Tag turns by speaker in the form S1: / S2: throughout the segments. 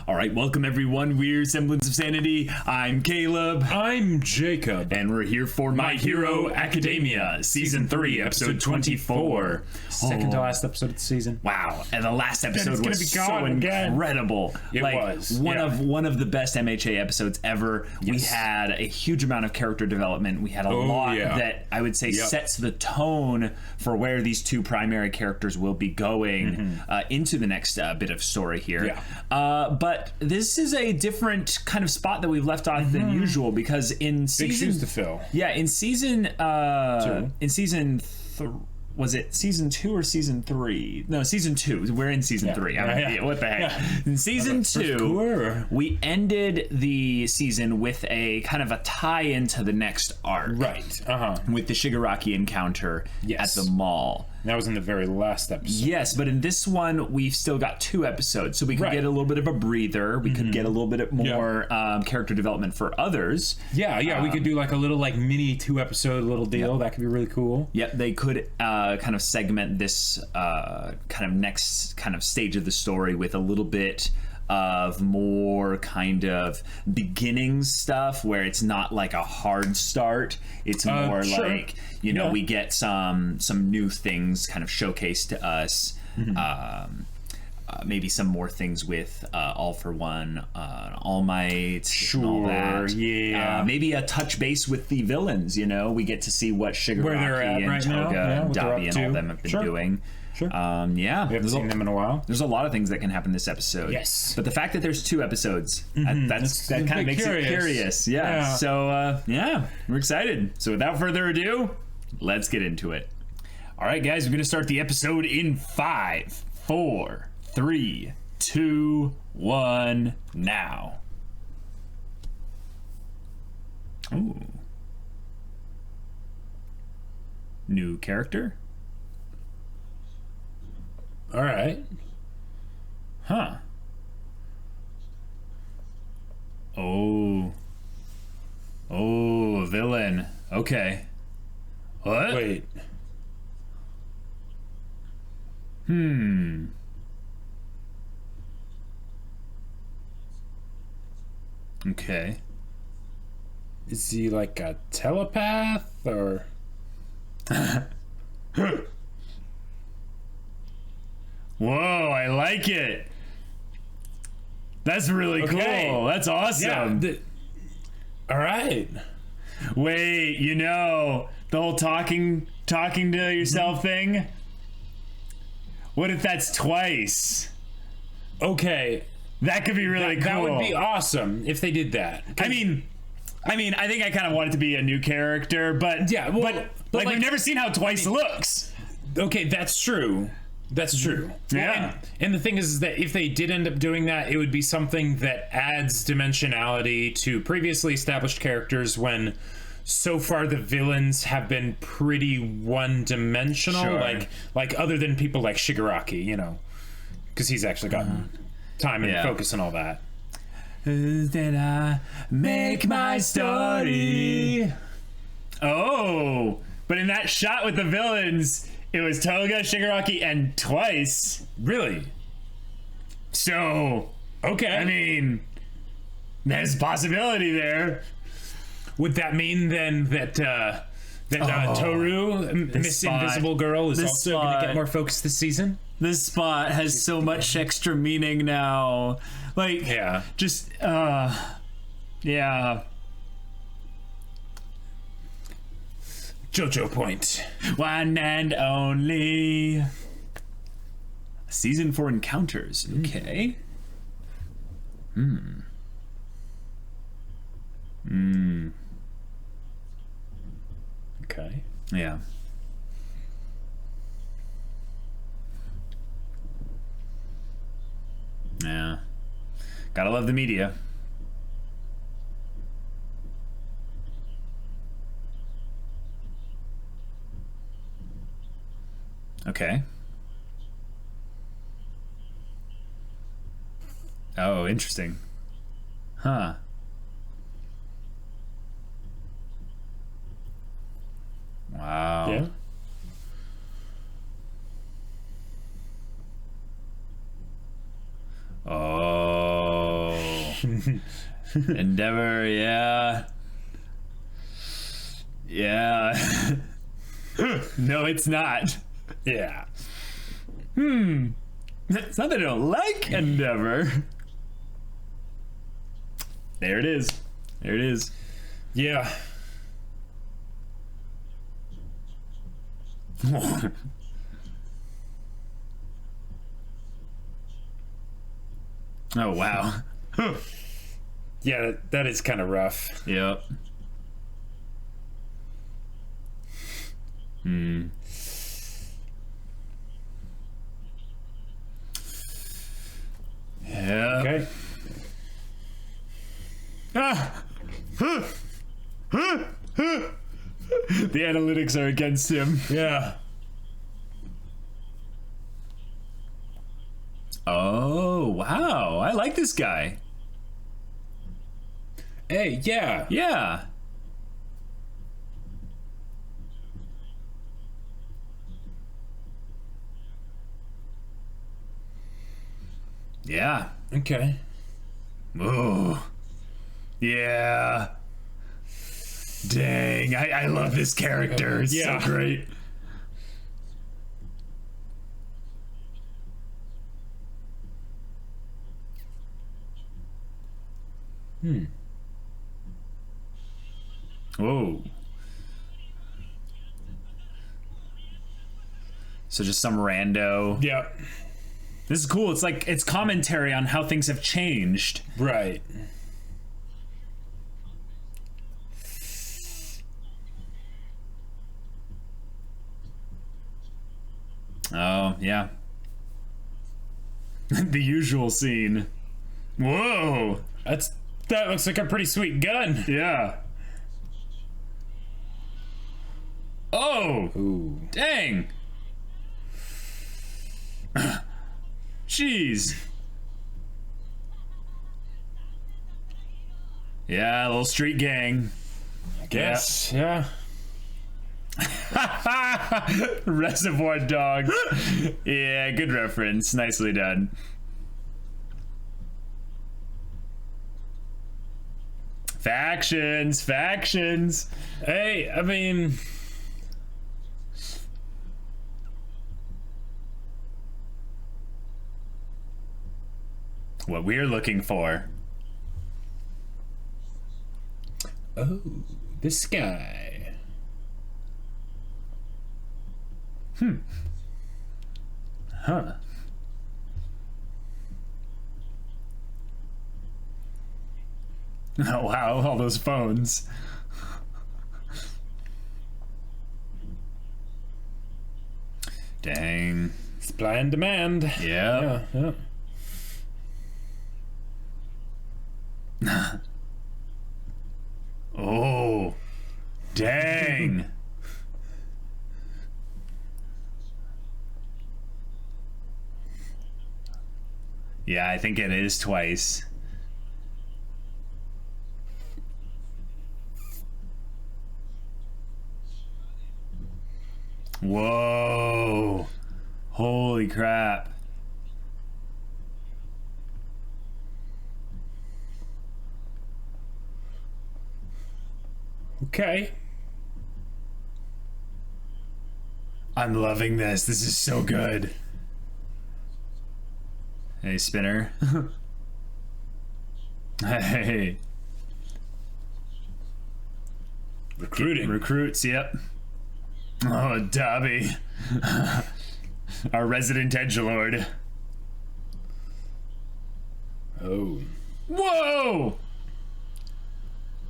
S1: All right, welcome everyone. We're Semblance of Sanity. I'm Caleb.
S2: I'm Jacob.
S1: And we're here for My Hero Academia, Season 3, Episode 24.
S2: Second to last episode of the season.
S1: Wow, and the last episode was so incredible.
S2: It was.
S1: One of the best MHA episodes ever.
S2: Yes.
S1: We had a huge amount of character development. We had a lot that I would say sets the tone for where these two primary characters will be going into the next bit of story here. But this is a different kind of spot that we've left off than usual, because in season...
S2: Big shoes to fill.
S1: Yeah, in season... Was it season 2 or season 3? No, season 2. We're in season 3. What the heck? In season 2, we ended the season with a kind of a tie-in to the next arc.
S2: Right.
S1: With the Shigaraki encounter at the mall.
S2: That was in the very last episode.
S1: Yes, but in this one, we've still got 2 episodes, so we could get a little bit of a breather. We could get a little bit more character development for others.
S2: Yeah, we could do like a little mini 2-episode little deal. That could be really cool.
S1: Yep, they could kind of segment this kind of next kind of stage of the story with a little bit of more kind of beginning stuff where it's not like a hard start. It's more like, you know, we get some new things kind of showcased to us. Maybe some more things with All for One, All Might, and all that. Maybe a touch base with the villains. You know, we get to see what Shigaraki and Toga and Dabi and all them have been doing. We haven't seen them in a while. There's a lot of things that can happen this episode. Yes, but the fact that there's 2 episodes, that kind of makes it curious. So we're excited. So without further ado, let's get into it. All right, guys, we're gonna start the episode in 5, 4, 3, 2, 1, now. Ooh. New character?
S2: All right.
S1: Huh. Oh, villain. Okay. What?
S2: Wait.
S1: Okay.
S2: Is he like a telepath or?
S1: Whoa, I like it. That's really cool. That's awesome.
S2: Yeah, all right.
S1: Wait, you know, the whole talking to yourself thing? What if that's twice?
S2: Okay.
S1: That could be really cool.
S2: That would be awesome if they did that.
S1: I mean, I think I kind of want it to be a new character, but but we've never seen how twice looks.
S2: Okay, that's true. That's true.
S1: Yeah.
S2: And the thing is that if they did end up doing that, it would be something that adds dimensionality to previously established characters when so far the villains have been pretty one-dimensional. Like other than people like Shigaraki, you know, because he's actually gotten time and focus and all that.
S1: Did I make my story? Oh, but in that shot with the villains, it was Toga, Shigaraki, and twice.
S2: Really?
S1: So, okay. I mean, there's a possibility there.
S2: Would that mean then that Toru, Miss Invisible Girl, is also going to get more focus this season?
S1: This spot has so much extra meaning now. Like,
S2: JoJo point.
S1: One and only. Season 4 encounters. Okay.
S2: Okay.
S1: Yeah. Yeah. Gotta love the media. Okay. Oh, interesting. Huh. Wow.
S2: Yeah.
S1: Oh. Endeavor, yeah. Yeah. No, it's not.
S2: Yeah.
S1: It's not that I don't like Endeavor. There it is. There it is.
S2: Yeah.
S1: Oh, wow.
S2: Yeah, that is kind of rough.
S1: Yep. Yeah.
S2: Okay.
S1: Ah. The analytics are against him.
S2: Yeah.
S1: Oh, wow. I like this guy.
S2: Hey, yeah.
S1: Yeah. Yeah.
S2: Okay.
S1: Oh. Yeah. Dang. I love this character. It's so great. Whoa. So just some rando.
S2: Yeah.
S1: This is cool. It's like it's commentary on how things have changed.
S2: Right.
S1: Oh, yeah. The usual scene. Whoa.
S2: That looks like a pretty sweet gun.
S1: Yeah. Oh.
S2: Ooh.
S1: Dang. Jeez. Yeah, little street gang.
S2: I guess. Yeah.
S1: Reservoir Dogs. Yeah, good reference. Nicely done. Factions.
S2: Hey, I mean,
S1: what we're looking for.
S2: oh, this guy.
S1: Huh. Oh, wow, all those phones. Dang.
S2: Supply and demand.
S1: Yeah.
S2: Yeah.
S1: Oh. Dang. Yeah, I think it is twice. Whoa. Holy crap.
S2: Okay.
S1: I'm loving this. This is so good. Hey, Spinner. Hey. Recruits, yep. Oh, Dobby. Our resident edgelord.
S2: Oh.
S1: Whoa!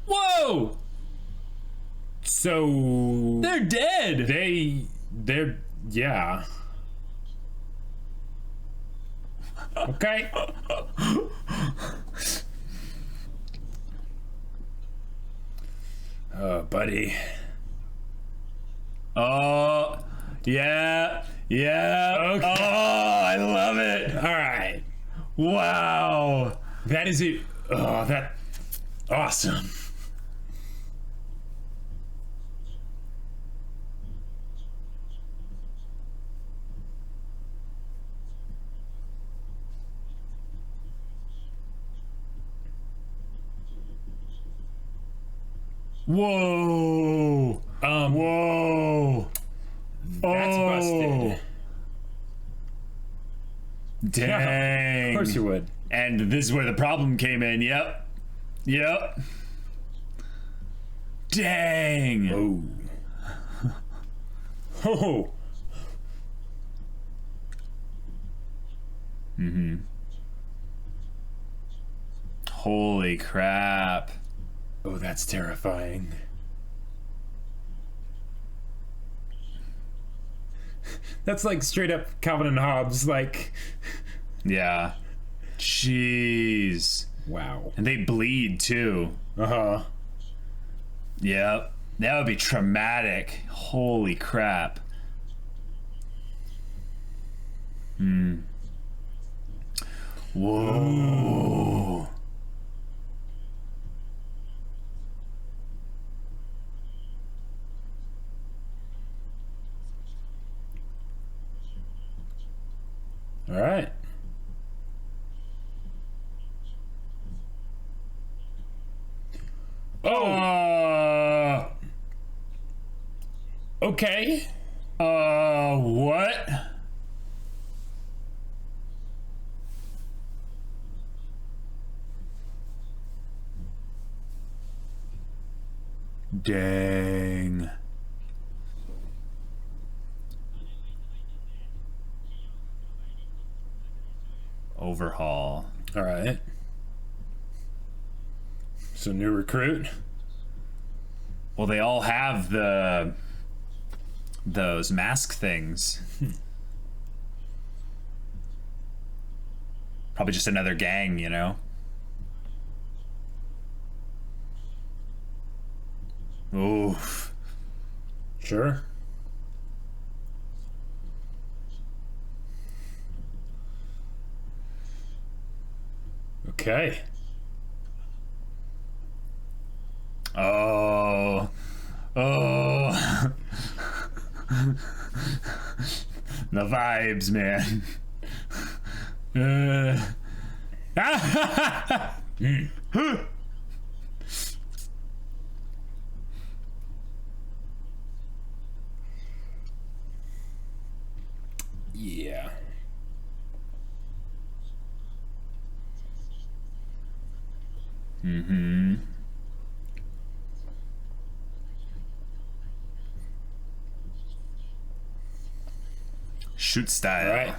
S1: Whoa!
S2: So
S1: They're dead!
S2: they're yeah. Okay. Oh, buddy.
S1: Oh, yeah. Okay. Oh, I love it.
S2: All right.
S1: Wow.
S2: That is it. Oh, that awesome.
S1: Whoa. Whoa.
S2: That's busted.
S1: Dang.
S2: Yeah, of course you would.
S1: And this is where the problem came in. Yep. Dang.
S2: Oh.
S1: Holy crap.
S2: Oh, that's terrifying. That's like straight up Calvin and Hobbes, like.
S1: Yeah. Jeez.
S2: Wow.
S1: And they bleed too.
S2: Uh-huh.
S1: Yep. That would be traumatic. Holy crap. Whoa.
S2: All right. Okay.
S1: What? Dang. Overhaul.
S2: All right. So new recruit.
S1: Well, they all have those mask things. Probably just another gang, you know? Oof.
S2: Sure. Okay.
S1: Oh. The vibes, man.
S2: Yeah.
S1: Shoot style.
S2: All right.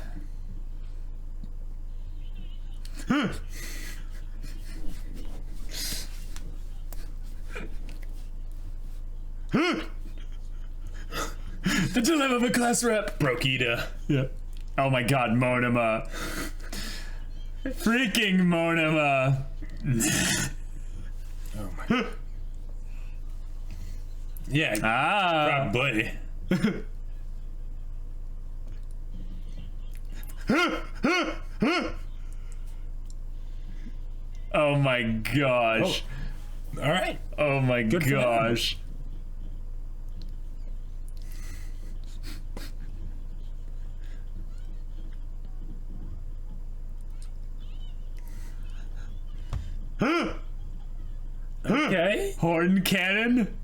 S1: The dilemma of a class rep.
S2: Brokita.
S1: Yeah. Oh my god, Monoma. Freaking Monoma.
S2: Oh my. Yeah. Probably.
S1: Oh my gosh.
S2: Oh. All right.
S1: Oh my gosh.
S2: Okay.
S1: Horn cannon.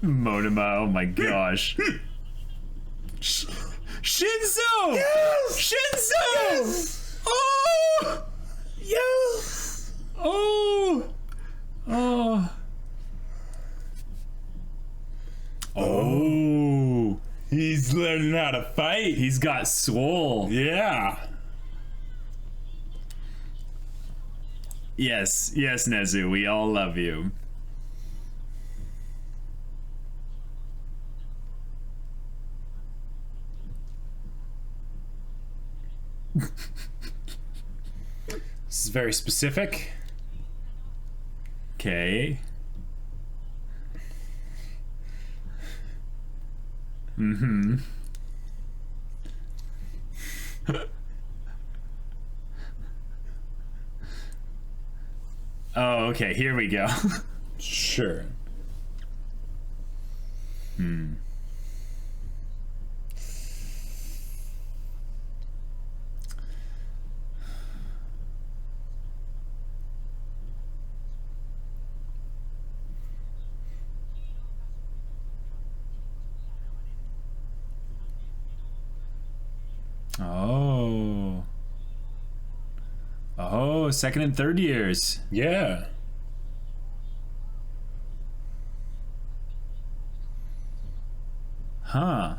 S1: Monoma, oh my gosh. Shinzo!
S2: Yes!
S1: Shinzo!
S2: Yes!
S1: Oh!
S2: Yes!
S1: Oh! Oh! Oh!
S2: He's learning how to fight.
S1: He's got swole.
S2: Yeah.
S1: Yes, yes, Nezu, we all love you.
S2: This is very specific.
S1: Okay. Oh, okay, here we go.
S2: Sure.
S1: Oh. Oh, second and third years.
S2: Yeah.
S1: Huh.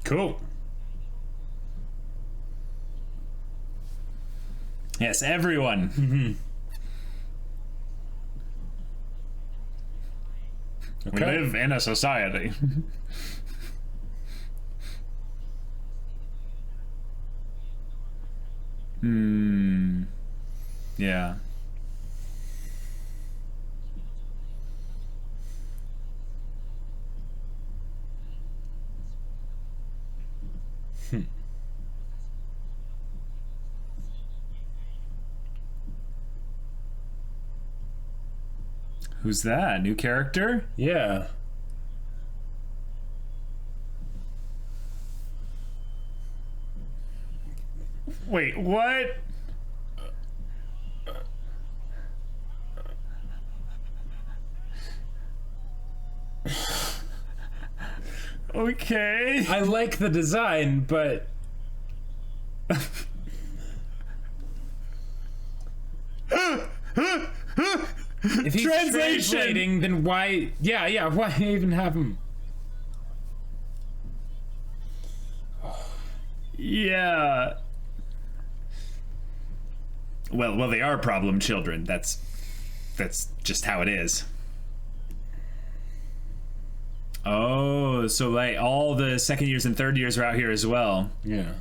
S2: Cool.
S1: Yes, everyone.
S2: Mm-hmm.
S1: We live in a society. Yeah. Who's that? New character?
S2: Yeah.
S1: Wait, what? Okay.
S2: I like the design, but if he's translating, then why? Yeah. Why even have him?
S1: Yeah. Well, they are problem children. That's just how it is. Oh, so like all the second years and third years are out here as well.
S2: Yeah.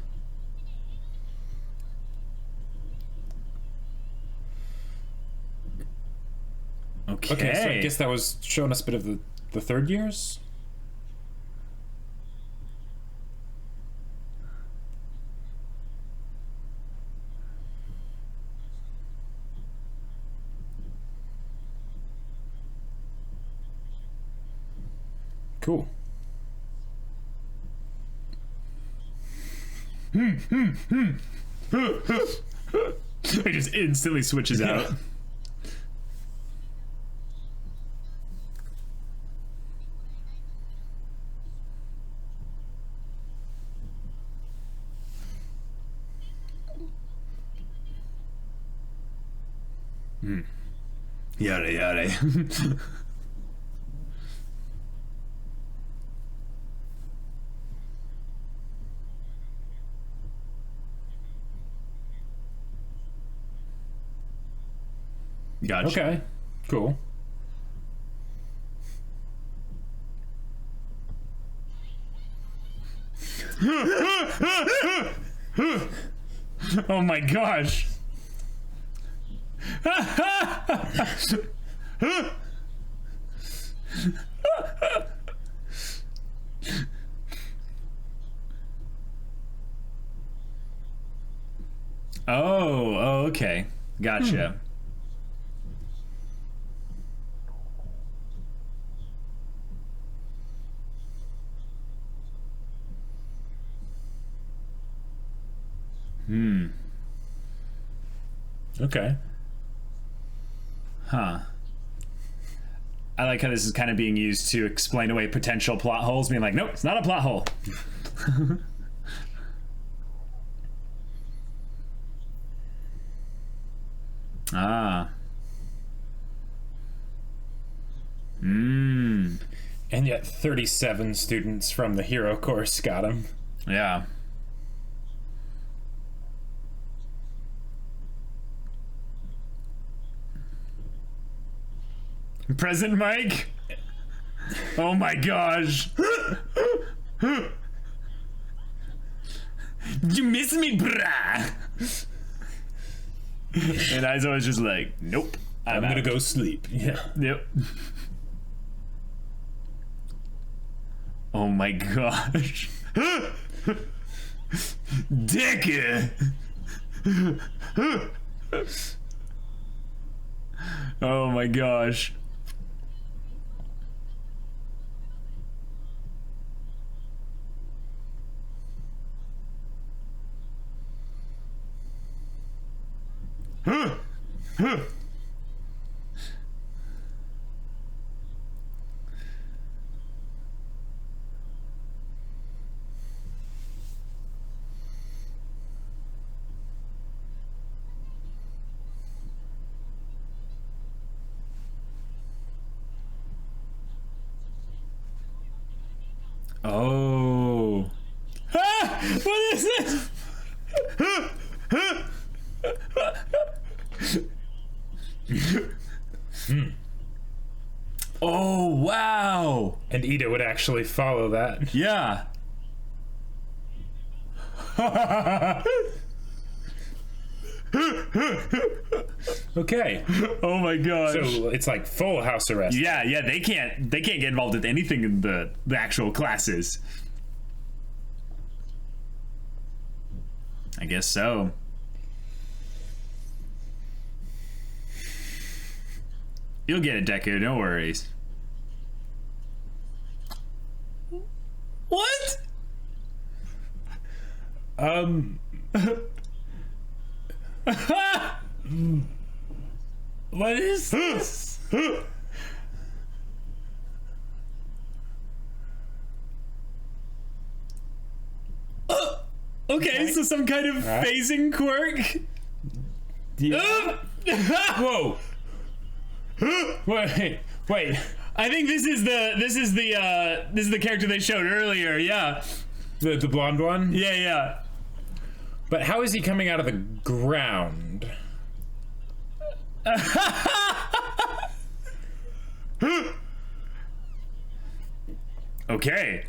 S2: Okay, so I guess that was showing us a bit of the third years. Cool.
S1: It just instantly switches out. Yada yada. Gotcha.
S2: Okay, cool.
S1: Oh my gosh. Oh, okay. Gotcha.
S2: Okay.
S1: Huh. I like how this is kind of being used to explain away potential plot holes, being like, nope, it's not a plot hole. Ah.
S2: And yet 37 students from the hero course got him.
S1: Yeah. Present Mike? Oh my gosh. You miss me, brah. And Izo was just like, nope.
S2: I'm gonna go sleep. Yeah.
S1: Yep. Oh my gosh. Dick. Oh my gosh. Oh. Ah! What is this? Oh, wow.
S2: And Ida would actually follow that.
S1: Yeah.
S2: Okay.
S1: Oh my gosh.
S2: So it's like full house arrest.
S1: Yeah, they can't get involved with anything in the actual classes. I guess so. You'll get it, Deku, no worries. What?
S2: What is this?
S1: Okay, so some kind of phasing quirk.
S2: Yeah. Whoa. Wait.
S1: I think this is the character they showed earlier. Yeah.
S2: The blonde one?
S1: Yeah.
S2: But how is he coming out of the ground?
S1: Okay.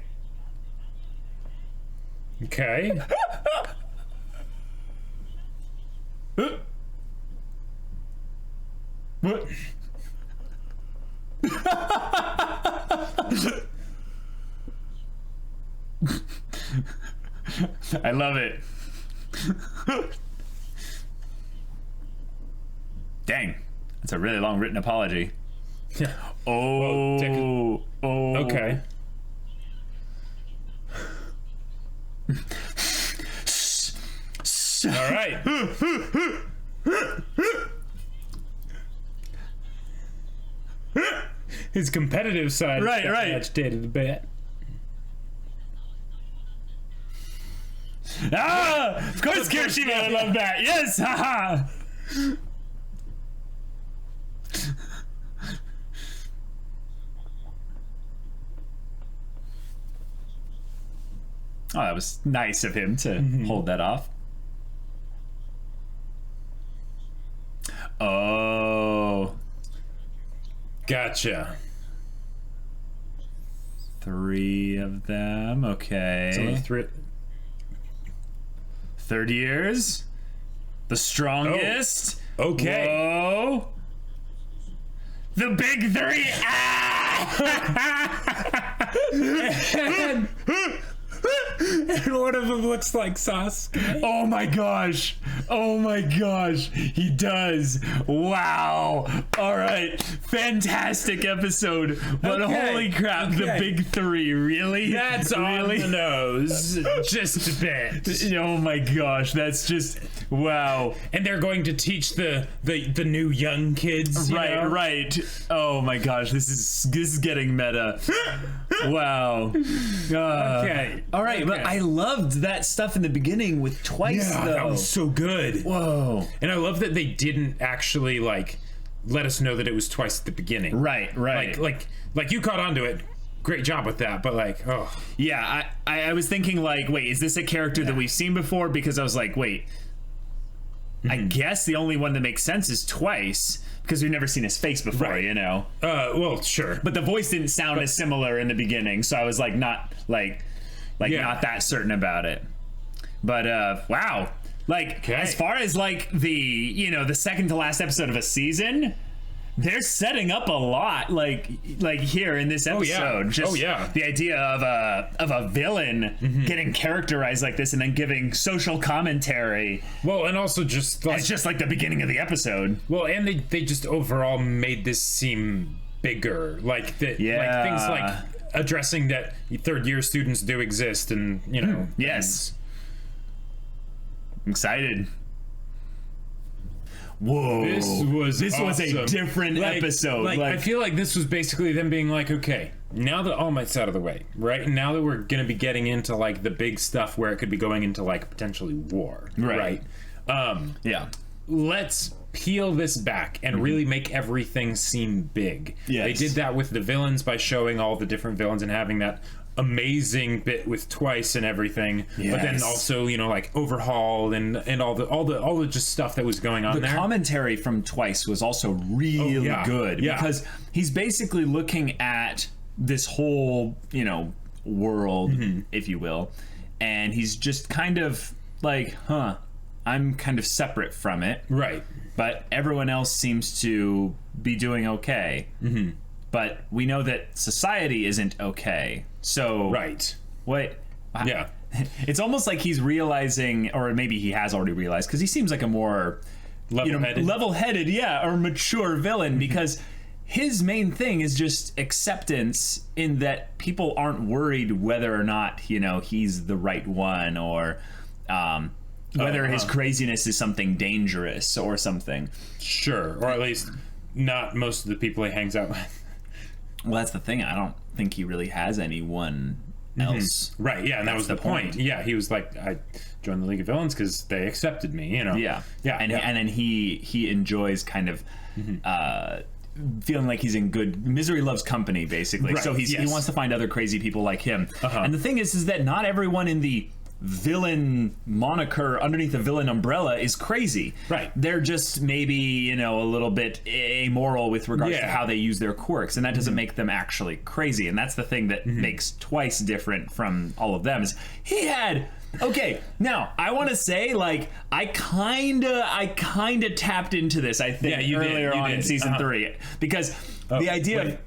S2: Okay.
S1: What? I love it. Dang, that's a really long written apology. Oh.
S2: Okay. All right. His competitive side
S1: right.
S2: agitated a bit.
S1: Ah! Of course, Kirishima, I love that. Yes! Haha! Oh, that was nice of him to hold that off. Oh.
S2: Gotcha.
S1: 3 of them. Okay.
S2: So 3.
S1: 30 years. The strongest.
S2: Oh. Okay.
S1: Whoa. The big 3.
S2: And one of them looks like Sasuke.
S1: Oh my gosh. He does. Wow. All right. Fantastic episode. But holy crap, the big 3. Really?
S2: That's really on the nose. Just a bit.
S1: Oh my gosh. That's just wow.
S2: And they're going to teach the new young kids.
S1: Right. Oh my gosh. This is getting meta. Wow.
S2: Okay.
S1: All right, but I loved that stuff in the beginning with Twice, though.
S2: That was so good.
S1: Whoa.
S2: And I love that they didn't actually, like, let us know that it was Twice at the beginning.
S1: Right.
S2: Like you caught on to it. Great job with that, but like, oh.
S1: Yeah, I was thinking, like, wait, is this a character that we've seen before? Because I was like, wait, I guess the only one that makes sense is Twice, because we've never seen his face before, you know?
S2: Well, sure.
S1: But the voice didn't sound as similar in the beginning, so I was like, not that certain about it. But wow, like as far as like the second to last episode of a season, they're setting up a lot, like here in this episode. The idea of a villain getting characterized like this and then giving social commentary.
S2: Well, and also just like,
S1: it's just like the beginning of the episode.
S2: Well, and they just overall made this seem bigger, like that, like things like addressing that third year students do exist, and
S1: yes, I'm excited. whoa, this was a different
S2: like,
S1: episode.
S2: Like, I feel like this was basically them being like, okay, now that All Might's out of the way, right? Now that we're going to be getting into like the big stuff where it could be going into like potentially war, right?
S1: Yeah.
S2: Let's peel this back and really make everything seem big.
S1: Yes.
S2: They did that with the villains by showing all the different villains and having that amazing bit with Twice and everything, but then also, you know, like Overhaul and all the just stuff that was going on there.
S1: The commentary from Twice was also really good because he's basically looking at this whole, you know, world, if you will, and he's just kind of like, I'm kind of separate from it,
S2: right?
S1: But everyone else seems to be doing okay. But we know that society isn't okay. So what?
S2: Yeah,
S1: it's almost like he's realizing, or maybe he has already realized, because he seems like a more level-headed, or mature villain, because his main thing is just acceptance in that people aren't worried whether or not, you know, he's the right one, or whether his craziness is something dangerous or something.
S2: Sure, or at least not most of the people he hangs out with.
S1: Well, that's the thing. I don't think he really has anyone else.
S2: Right, yeah, and that was the point. Yeah, he was like, I joined the League of Villains because they accepted me, you know.
S1: Yeah. And then he enjoys kind of feeling like he's in good... Misery loves company, basically. Right, so he wants to find other crazy people like him. And the thing is that not everyone in the villain moniker underneath the villain umbrella is crazy.
S2: Right.
S1: They're just maybe, you know, a little bit amoral with regards to how they use their quirks, and that doesn't make them actually crazy. And that's the thing that makes Twice different from all of them, is he had... Okay, now I want to say, like, I kind of tapped into this, I think, earlier on in season 3, because the idea of...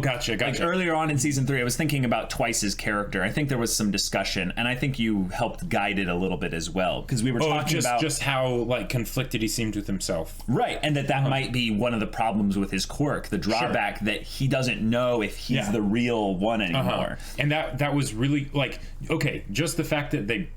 S2: Gotcha.
S1: Like earlier on in season 3, I was thinking about Twice's character. I think there was some discussion, and I think you helped guide it a little bit as well, because we were talking about
S2: just how like conflicted he seemed with himself,
S1: right? And that might be one of the problems with his quirk, the drawback that he doesn't know if he's the real one anymore.
S2: And that was really like, okay, just the fact that they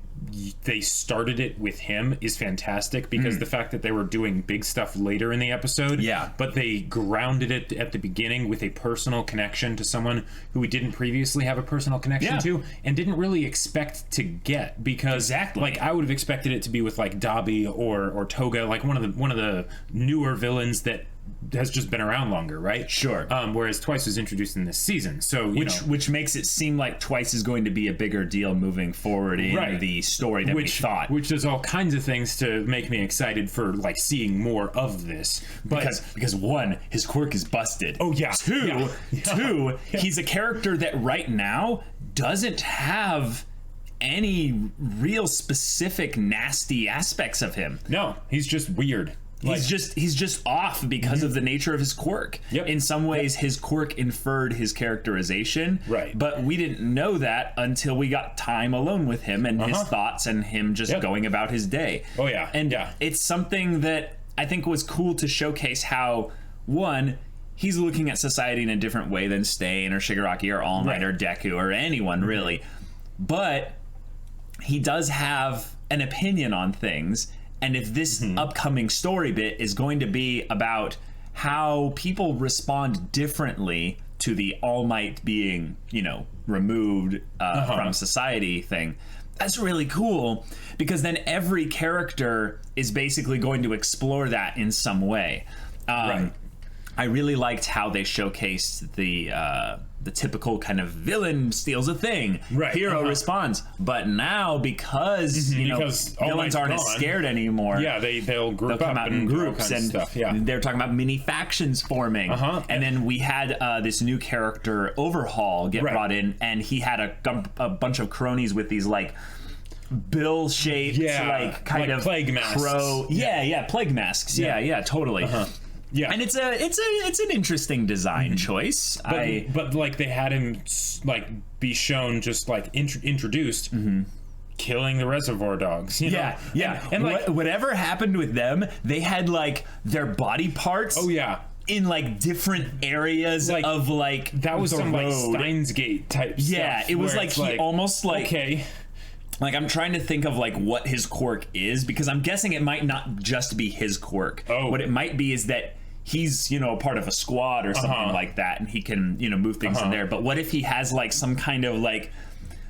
S2: started it with him is fantastic, because the fact that they were doing big stuff later in the episode, but they grounded it at the beginning with a personal connection to someone who we didn't previously have a personal connection to, and didn't really expect to get, because like I would have expected it to be with like Dabi or Toga, like one of the newer villains that has just been around longer, right?
S1: Sure.
S2: Whereas Twice was introduced in this season, so
S1: which makes it seem like Twice is going to be a bigger deal moving forward in the story than we thought.
S2: Which does all kinds of things to make me excited for like seeing more of this. But
S1: because one, his quirk is busted.
S2: Oh yeah.
S1: Two, he's a character that right now doesn't have any real specific nasty aspects of him.
S2: No, he's just weird.
S1: He's just off because of the nature of his quirk. In some ways, his quirk inferred his characterization.
S2: Right.
S1: But we didn't know that until we got time alone with him and his thoughts and him just going about his day.
S2: Oh, yeah.
S1: And it's something that I think was cool to showcase how, one, he's looking at society in a different way than Stain or Shigaraki or All Might or Deku or anyone, really. But he does have an opinion on things. And if this upcoming story bit is going to be about how people respond differently to the All Might being, you know, removed from society thing, that's really cool, because then every character is basically going to explore that in some way. I really liked how they showcased the typical kind of villain steals a thing, hero responds, but now because villains aren't as scared anymore,
S2: they'll
S1: come out in groups and stuff. They're talking about mini factions forming, and then we had this new character Overhaul get brought in, and he had a bunch of cronies with these like bill-shaped like kind of
S2: plague masks.
S1: Plague masks. Totally.
S2: Yeah,
S1: and it's an interesting design choice.
S2: But like they had him like be shown just like introduced, killing the reservoir dogs. You know?
S1: And like whatever happened with them, they had like their body parts. In like different areas of like
S2: that was some
S1: road.
S2: like Steins Gate type stuff.
S1: It was like he almost like Like, I'm trying to think of, like, what his quirk is, because I'm guessing it might not just be his quirk.
S2: Oh.
S1: What it might be is that he's, you know, part of a squad or something like that, and he can, you know, move things in there. But what if he has, like, some kind of, like,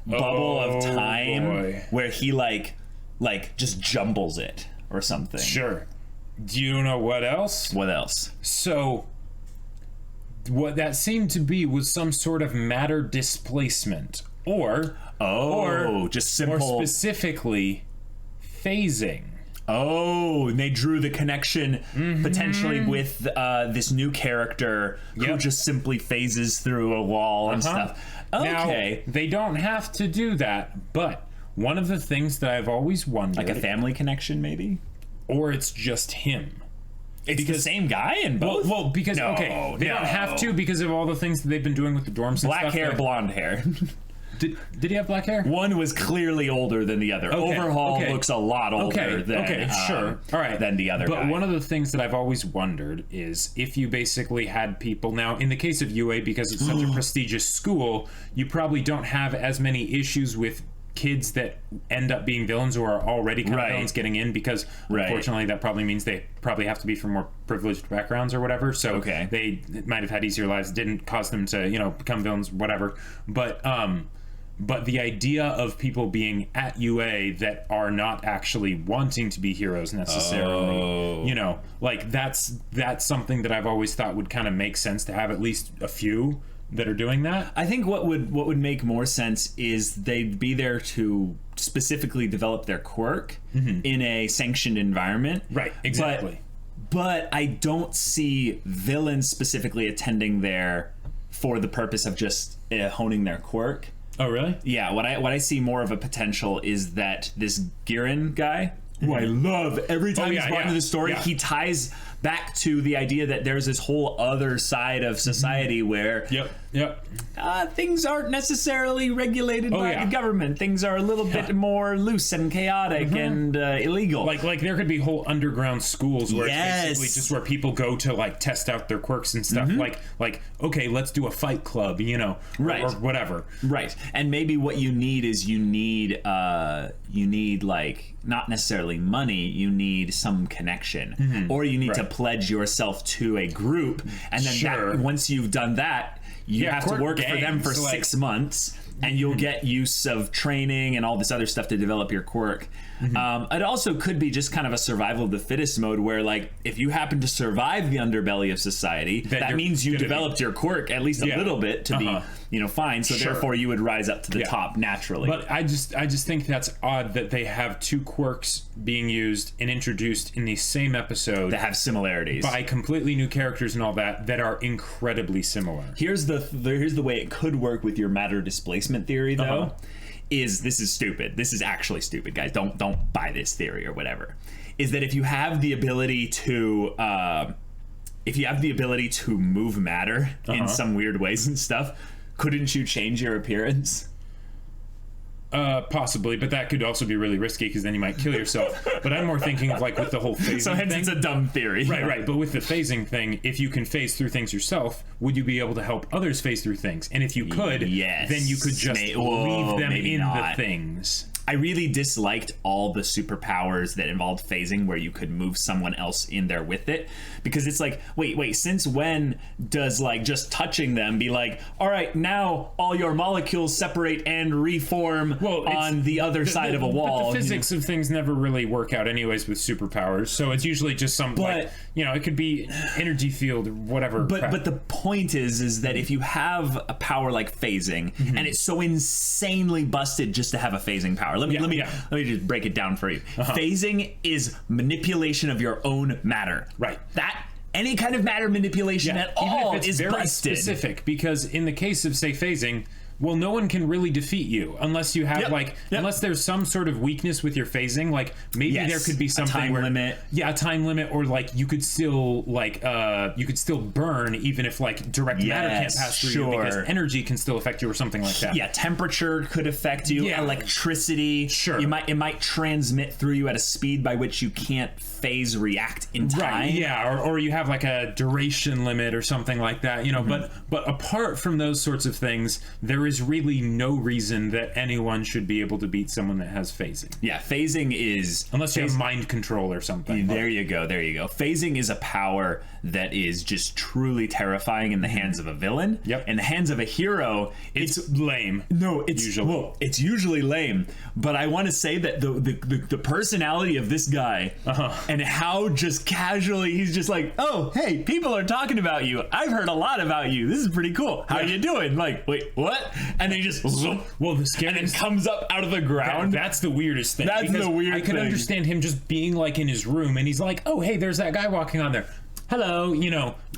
S1: bubble of time where he, like, just jumbles it or something?
S2: Sure. Do you know what else?
S1: What else?
S2: So, what that seemed to be was some sort of matter displacement. Or
S1: just simple.
S2: More specifically, phasing.
S1: Oh, and they drew the connection potentially with this new character who just simply phases through a wall and stuff. Okay.
S2: Now, they don't have to do that, but one of the things that I've always wondered...
S1: Like a family connection, maybe?
S2: Or it's just him.
S1: It's the same guy in both?
S2: Well, because, they don't have to because of all the things that they've been doing with the dorms and stuff.
S1: Black hair, blonde hair.
S2: Did he have black hair?
S1: One was clearly older than the other. Overhaul looks a lot older than the other guy.
S2: But one of the things that I've always wondered is if you basically had people... Now, in the case of UA, because it's such a prestigious school, you probably don't have as many issues with kids that end up being villains or are already kind of villains getting in, because unfortunately that probably means they probably have to be from more privileged backgrounds or whatever, so they might have had easier lives, didn't cause them to, you know, become villains, whatever. But the idea of people being at UA that are not actually wanting to be heroes necessarily, you know, like that's something that I've always thought would kind of make sense to have at least a few that are doing that.
S1: I think what would make more sense is they'd be there to specifically develop their quirk in a sanctioned environment.
S2: Right, exactly.
S1: But I don't see villains specifically attending there for the purpose of just honing their quirk.
S2: Oh, really?
S1: Yeah, what I see more of a potential is that this Girin guy, who I love, every time he's brought into the story, he ties back to the idea that there's this whole other side of society where things aren't necessarily regulated by the government. Things are a little bit more loose and chaotic and illegal.
S2: Like there could be whole underground schools where it's basically just where people go to like test out their quirks and stuff. Like okay, let's do a fight club, you know, or whatever.
S1: Right, and maybe what you need is you need like not necessarily money, you need some connection, or you need to pledge yourself to a group, and then that, once you've done that, you have to work for them for 6 months, and you'll get use of training and all this other stuff to develop your quirk. It also could be just kind of a survival of the fittest mode where, like, if you happen to survive the underbelly of society, that means you developed your quirk at least a little bit to be, you know, fine. So therefore you would rise up to the top naturally.
S2: But I just think that's odd that they have two quirks being used and introduced in the same episode
S1: that have similarities
S2: by completely new characters and all that are incredibly similar.
S1: Here's the way it could work with your matter displacement theory, though. This is stupid. This is actually stupid, guys. Don't buy this theory or whatever. Is that if you have the ability to move matter in some weird ways and stuff, couldn't you change your appearance?
S2: Possibly, but that could also be really risky because then you might kill yourself. But I'm more thinking of like with the whole phasing
S1: so hence
S2: thing.
S1: It's a dumb theory.
S2: Right. But with the phasing thing, if you can phase through things yourself, would you be able to help others phase through things? And if you could, then you could just leave them in the things.
S1: I really disliked all the superpowers that involved phasing where you could move someone else in there with it, because it's like, wait, since when does like just touching them be like, all right, now all your molecules separate and reform on the other side of a wall?
S2: But the physics of things never really work out anyways with superpowers, so it's usually just some, like, you know, it could be energy field or whatever.
S1: But the point is that if you have a power like phasing, and it's so insanely busted just to have a phasing power. Let me just break it down for you. Phasing is manipulation of your own matter.
S2: Right.
S1: That any kind of matter manipulation at all
S2: even if it's
S1: is
S2: very
S1: busted.
S2: Specific, because in the case of, say, phasing, well, no one can really defeat you unless you have unless there's some sort of weakness with your phasing. Like maybe there could be something
S1: a time limit,
S2: or like you could still burn even if like direct matter can't pass through you, because energy can still affect you or something like that.
S1: Yeah, temperature could affect you. Electricity. Sure. It might transmit through you at a speed by which you can't phase react in time.
S2: Right. Yeah, or you have like a duration limit or something like that. You know, but apart from those sorts of things, there there is really no reason that anyone should be able to beat someone that has phasing.
S1: Yeah, phasing is...
S2: Unless you have mind control or something.
S1: There you go. Phasing is a power that is just truly terrifying in the hands of a villain.
S2: Yep.
S1: In the hands of a hero, it's
S2: lame.
S1: No, it's usually lame. But I want to say that the personality of this guy and how just casually he's just like, oh, hey, people are talking about you. I've heard a lot about you. This is pretty cool. How are you doing? Like, wait, what? And then he just
S2: the scariest,
S1: and then comes up out of the ground.
S2: That's the weirdest thing.
S1: That's the weird thing.
S2: I could understand him just being like in his room, and he's like, oh, hey, there's that guy walking on there. Hello,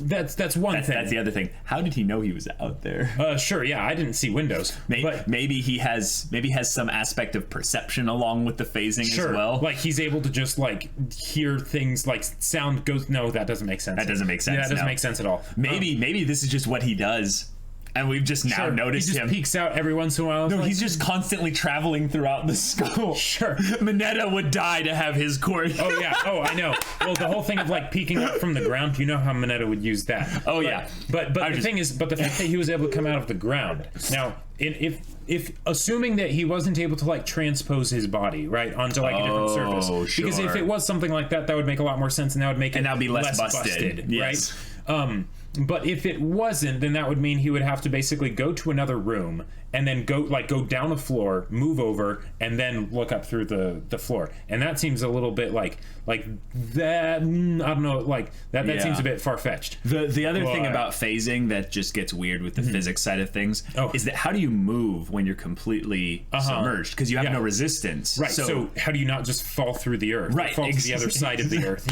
S2: that's one thing.
S1: That's the other thing. How did he know he was out there?
S2: Sure, yeah, I didn't see windows.
S1: Maybe he has some aspect of perception along with the phasing as well.
S2: Like he's able to just like hear things, like sound goes. No, that doesn't make sense.
S1: That doesn't make sense.
S2: Yeah, that doesn't make sense at all.
S1: Maybe this is just what he does. And we've just now noticed him.
S2: He just peeks out every once in a while.
S1: No, he's just constantly traveling throughout the school.
S2: Sure.
S1: Mineta would die to have his court.
S2: Oh, yeah. Oh, I know. Well, the whole thing of, like, peeking up from the ground, you know how Mineta would use that.
S1: Oh, yeah.
S2: But the fact that he was able to come out of the ground. Now, if assuming that he wasn't able to, like, transpose his body, right, onto, like, a different surface.
S1: Sure.
S2: Because if it was something like that, that would make a lot more sense, and that would make it
S1: be less busted. Yes.
S2: Right? But if it wasn't, then that would mean he would have to basically go to another room and then go down a floor, move over, and then look up through the floor. And that seems a little bit like that. I don't know, like that seems a bit far-fetched.
S1: The other thing about phasing that just gets weird with the physics side of things is that how do you move when you're completely submerged? Because you have no resistance.
S2: Right. So how do you not just fall through the earth?
S1: Right.
S2: Fall to the other side of the earth,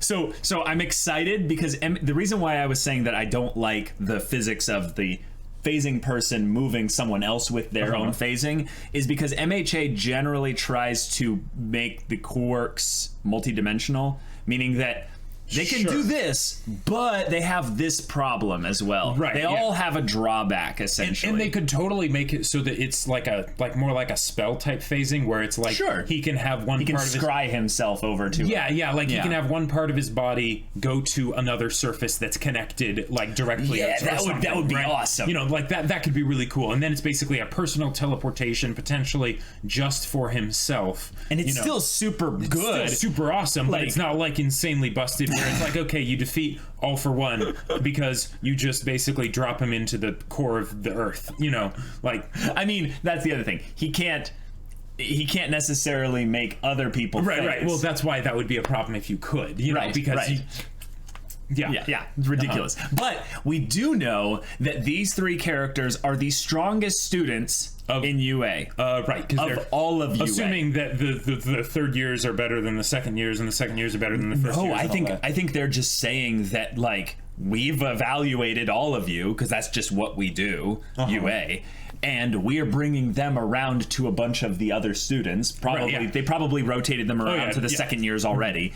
S1: So I'm excited because the reason why I was saying that I don't like the physics of the phasing person moving someone else with their own phasing is because MHA generally tries to make the quirks multidimensional, meaning that they can do this, but they have this problem as well.
S2: Right.
S1: They all have a drawback, essentially.
S2: And they could totally make it so that it's like more like a spell type phasing where it's like he can have one part of his...
S1: scry himself over to
S2: he can have one part of his body go to another surface that's connected like directly.
S1: Yeah, that would be awesome.
S2: Like that could be really cool. And then it's basically a personal teleportation potentially just for himself.
S1: And it's still super good.
S2: It's still super awesome, but it's not like insanely busted. It's like, okay, you defeat All for One because you just basically drop him into the core of the earth, I
S1: mean, that's the other thing. He can't necessarily make other people
S2: right. Well, that's why that would be a problem if you could, because
S1: Yeah, it's ridiculous. But we do know that these three characters are the strongest students in UA.
S2: Right.
S1: Of all of UA.
S2: Assuming that the third years are better than the second years and the second years are better than the first years.
S1: No, I think they're just saying that, like, we've evaluated all of you, because that's just what we do, UA. And we are bringing them around to a bunch of the other students. They probably rotated them around to the second years already.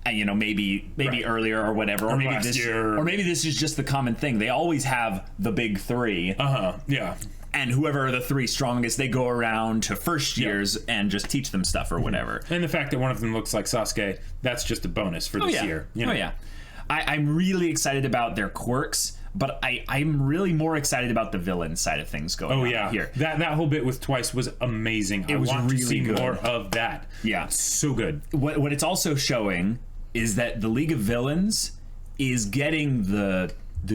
S1: And, maybe earlier or whatever, or maybe this is just the common thing. They always have the big three.
S2: Yeah.
S1: And whoever are the three strongest, they go around to first years and just teach them stuff or whatever.
S2: And the fact that one of them looks like Sasuke, that's just a bonus for this year.
S1: Oh yeah. I'm really excited about their quirks, but I'm really more excited about the villain side of things going on here.
S2: That whole bit with Twice was amazing. I want to see more of that.
S1: Yeah.
S2: It's so good.
S1: What it's also showing is that the League of Villains is getting the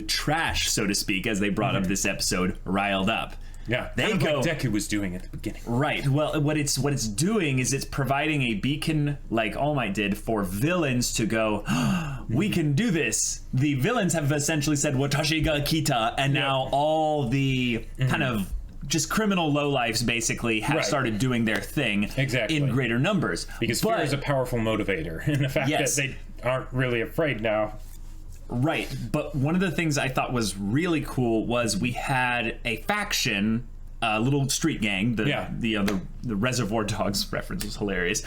S1: trash, so to speak, as they brought up this episode, riled up.
S2: Yeah,
S1: they go
S2: like Deku was doing at the beginning.
S1: Right. Well, what it's doing is it's providing a beacon, like All Might did, for villains to go, we can do this. The villains have essentially said Watashi ga kita, and now all the kind of just criminal lowlifes basically have started doing their thing in greater numbers.
S2: Because fear is a powerful motivator, and the fact that they aren't really afraid now.
S1: Right, but one of the things I thought was really cool was we had a faction, a little street gang. The Reservoir Dogs reference was hilarious.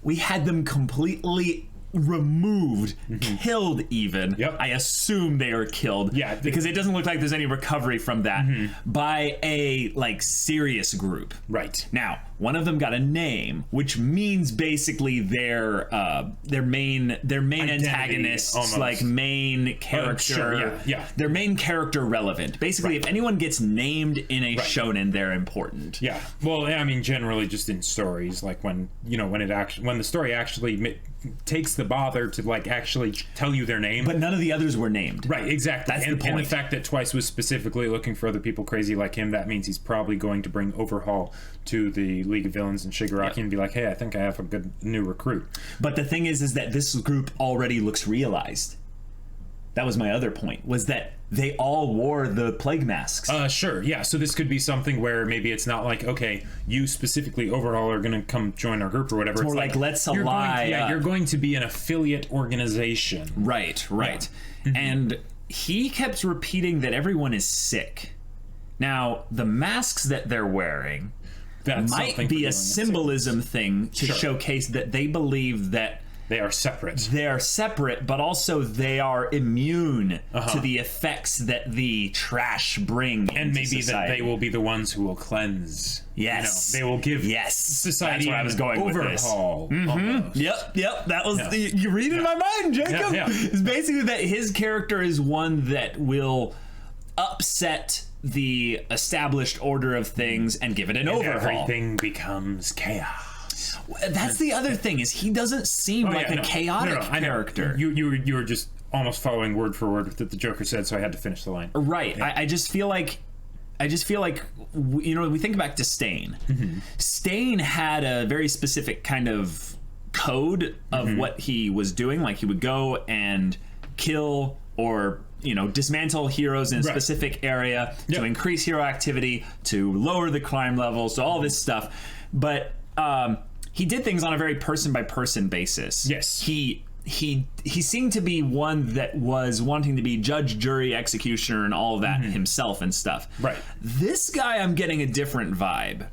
S1: We had them completely removed, killed even.
S2: Yep.
S1: I assume they are killed.
S2: Yeah.
S1: Because it doesn't look like there's any recovery from that by a like serious group.
S2: Right.
S1: Now, one of them got a name, which means basically their main antagonists,
S2: almost.
S1: like main character.
S2: Sure, yeah.
S1: Their main character relevant. Basically, if anyone gets named in a shonen, they're important.
S2: Yeah. Well, I mean, generally just in stories, like when the story actually takes the bother to like actually tell you their name.
S1: But none of the others were named.
S2: Right, exactly.
S1: That's the point.
S2: And the fact that Twice was specifically looking for other people crazy like him, that means he's probably going to bring Overhaul to the League of Villains and Shigaraki and be like, hey, I think I have a good new recruit.
S1: But the thing is that this group already looks realized. That was my other point, was that they all wore the plague masks.
S2: Sure, yeah. So this could be something where maybe it's not like, okay, you specifically, Overhaul, are going to come join our group or whatever.
S1: It's more like let's ally.
S2: You're going to be an affiliate organization.
S1: Right. Yeah. And he kept repeating that everyone is sick. Now, the masks that they're wearing might be a symbolism thing to showcase that they believe that
S2: they are separate.
S1: They are separate, but also they are immune to the effects that the trash bring
S2: and maybe
S1: society.
S2: That they will be the ones who will cleanse.
S1: Yes.
S2: They will give
S1: That's
S2: society
S1: where I was going
S2: overhaul.
S1: With this. Yep. That was you read in my mind, Jacob.
S2: Yeah.
S1: It's basically that his character is one that will upset the established order of things and give it an overhaul.
S2: Everything becomes chaos.
S1: That's the other thing, is he doesn't seem like a chaotic character.
S2: You were just almost following word for word that the Joker said, so I had to finish the line.
S1: Right. Yeah. I just feel like we think back to Stain. Stain had a very specific kind of code of what he was doing. Like he would go and kill or dismantle heroes in a specific area to increase hero activity, to lower the crime levels, to all this stuff. But he did things on a very person-by-person basis.
S2: Yes.
S1: He seemed to be one that was wanting to be judge, jury, executioner, and all of that himself and stuff.
S2: Right.
S1: This guy, I'm getting a different vibe.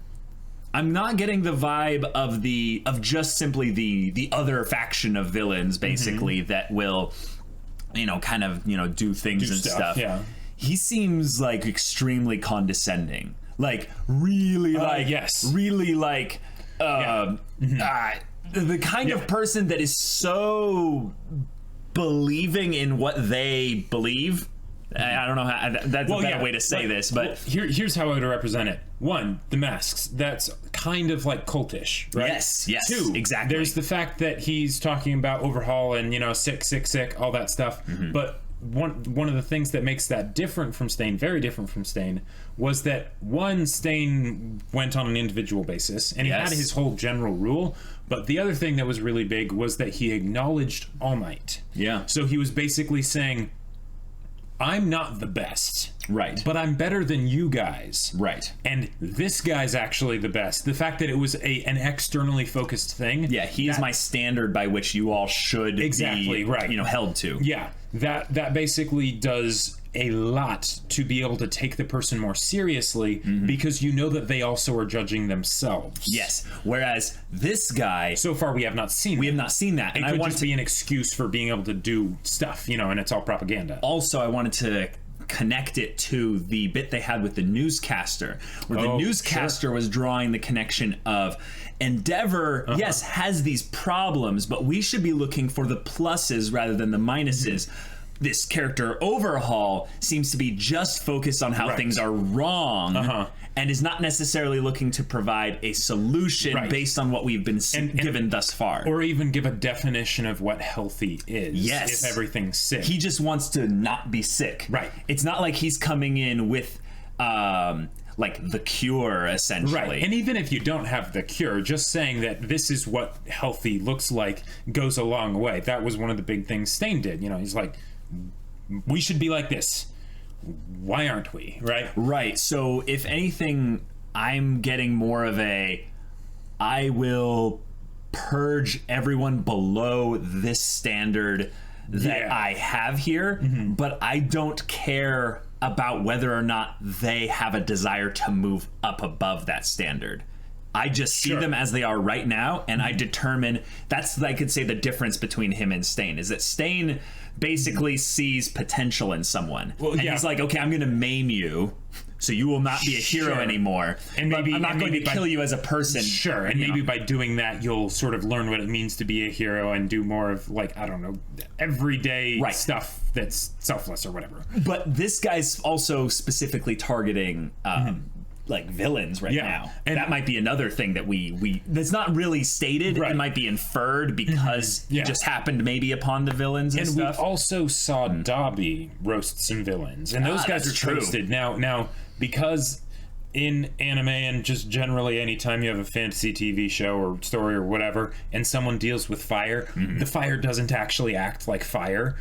S1: I'm not getting the vibe of just simply the other faction of villains, basically, that will, kind of, do things and stuff.
S2: Yeah.
S1: He seems like extremely condescending. Like really really like the kind of person that is so believing in what they believe. I don't know how that's a better way to say this, but
S2: here's how I would represent it. One, the masks. That's kind of like cultish, right?
S1: Yes.
S2: Two,
S1: exactly.
S2: There's the fact that he's talking about Overhaul and sick, all that stuff. But one of the things that makes that different from Stain, very different from Stain, was that Stain went on an individual basis and he had his whole general rule. But the other thing that was really big was that he acknowledged All Might.
S1: Yeah.
S2: So he was basically saying, I'm not the best.
S1: Right.
S2: But I'm better than you guys.
S1: Right.
S2: And this guy's actually the best. The fact that it was an externally focused thing.
S1: Yeah, he is my standard by which you all should be held to.
S2: Yeah. That basically does a lot to be able to take the person more seriously because you know that they also are judging themselves.
S1: Yes. Whereas this guy,
S2: so far we have not seen that.
S1: And
S2: I want to be an excuse for being able to do stuff, and it's all propaganda.
S1: Also, I wanted to connect it to the bit they had with the newscaster, where the newscaster was drawing the connection of Endeavor, yes, has these problems, but we should be looking for the pluses rather than the minuses. This character Overhaul seems to be just focused on how things are wrong and is not necessarily looking to provide a solution based on what we've been given thus far.
S2: Or even give a definition of what healthy is.
S1: Yes.
S2: If everything's sick.
S1: He just wants to not be sick.
S2: Right.
S1: It's not like he's coming in with like the cure, essentially.
S2: Right. And even if you don't have the cure, just saying that this is what healthy looks like goes a long way. That was one of the big things Stain did. He's like, we should be like this. Why aren't we? Right.
S1: So if anything, I'm getting more of I will purge everyone below this standard that I have here, but I don't care about whether or not they have a desire to move up above that standard. I just see them as they are right now, and I determine that's, I could say, the difference between him and Stain is that Stain basically sees potential in someone. Well, and he's like, okay, I'm going to maim you, so you will not be a hero anymore. And maybe I'm not going to kill you as a person.
S2: Sure, and maybe by doing that, you'll sort of learn what it means to be a hero and do more of, like, I don't know, everyday stuff that's selfless or whatever.
S1: But this guy's also specifically targeting like villains now, and that might be another thing that we that's not really stated. It might be inferred because it just happened maybe upon the villains and stuff.
S2: We also saw Dobby roast some villains, and those guys are toasted now because in anime and just generally anytime you have a fantasy TV show or story or whatever and someone deals with fire, the fire doesn't actually act like fire.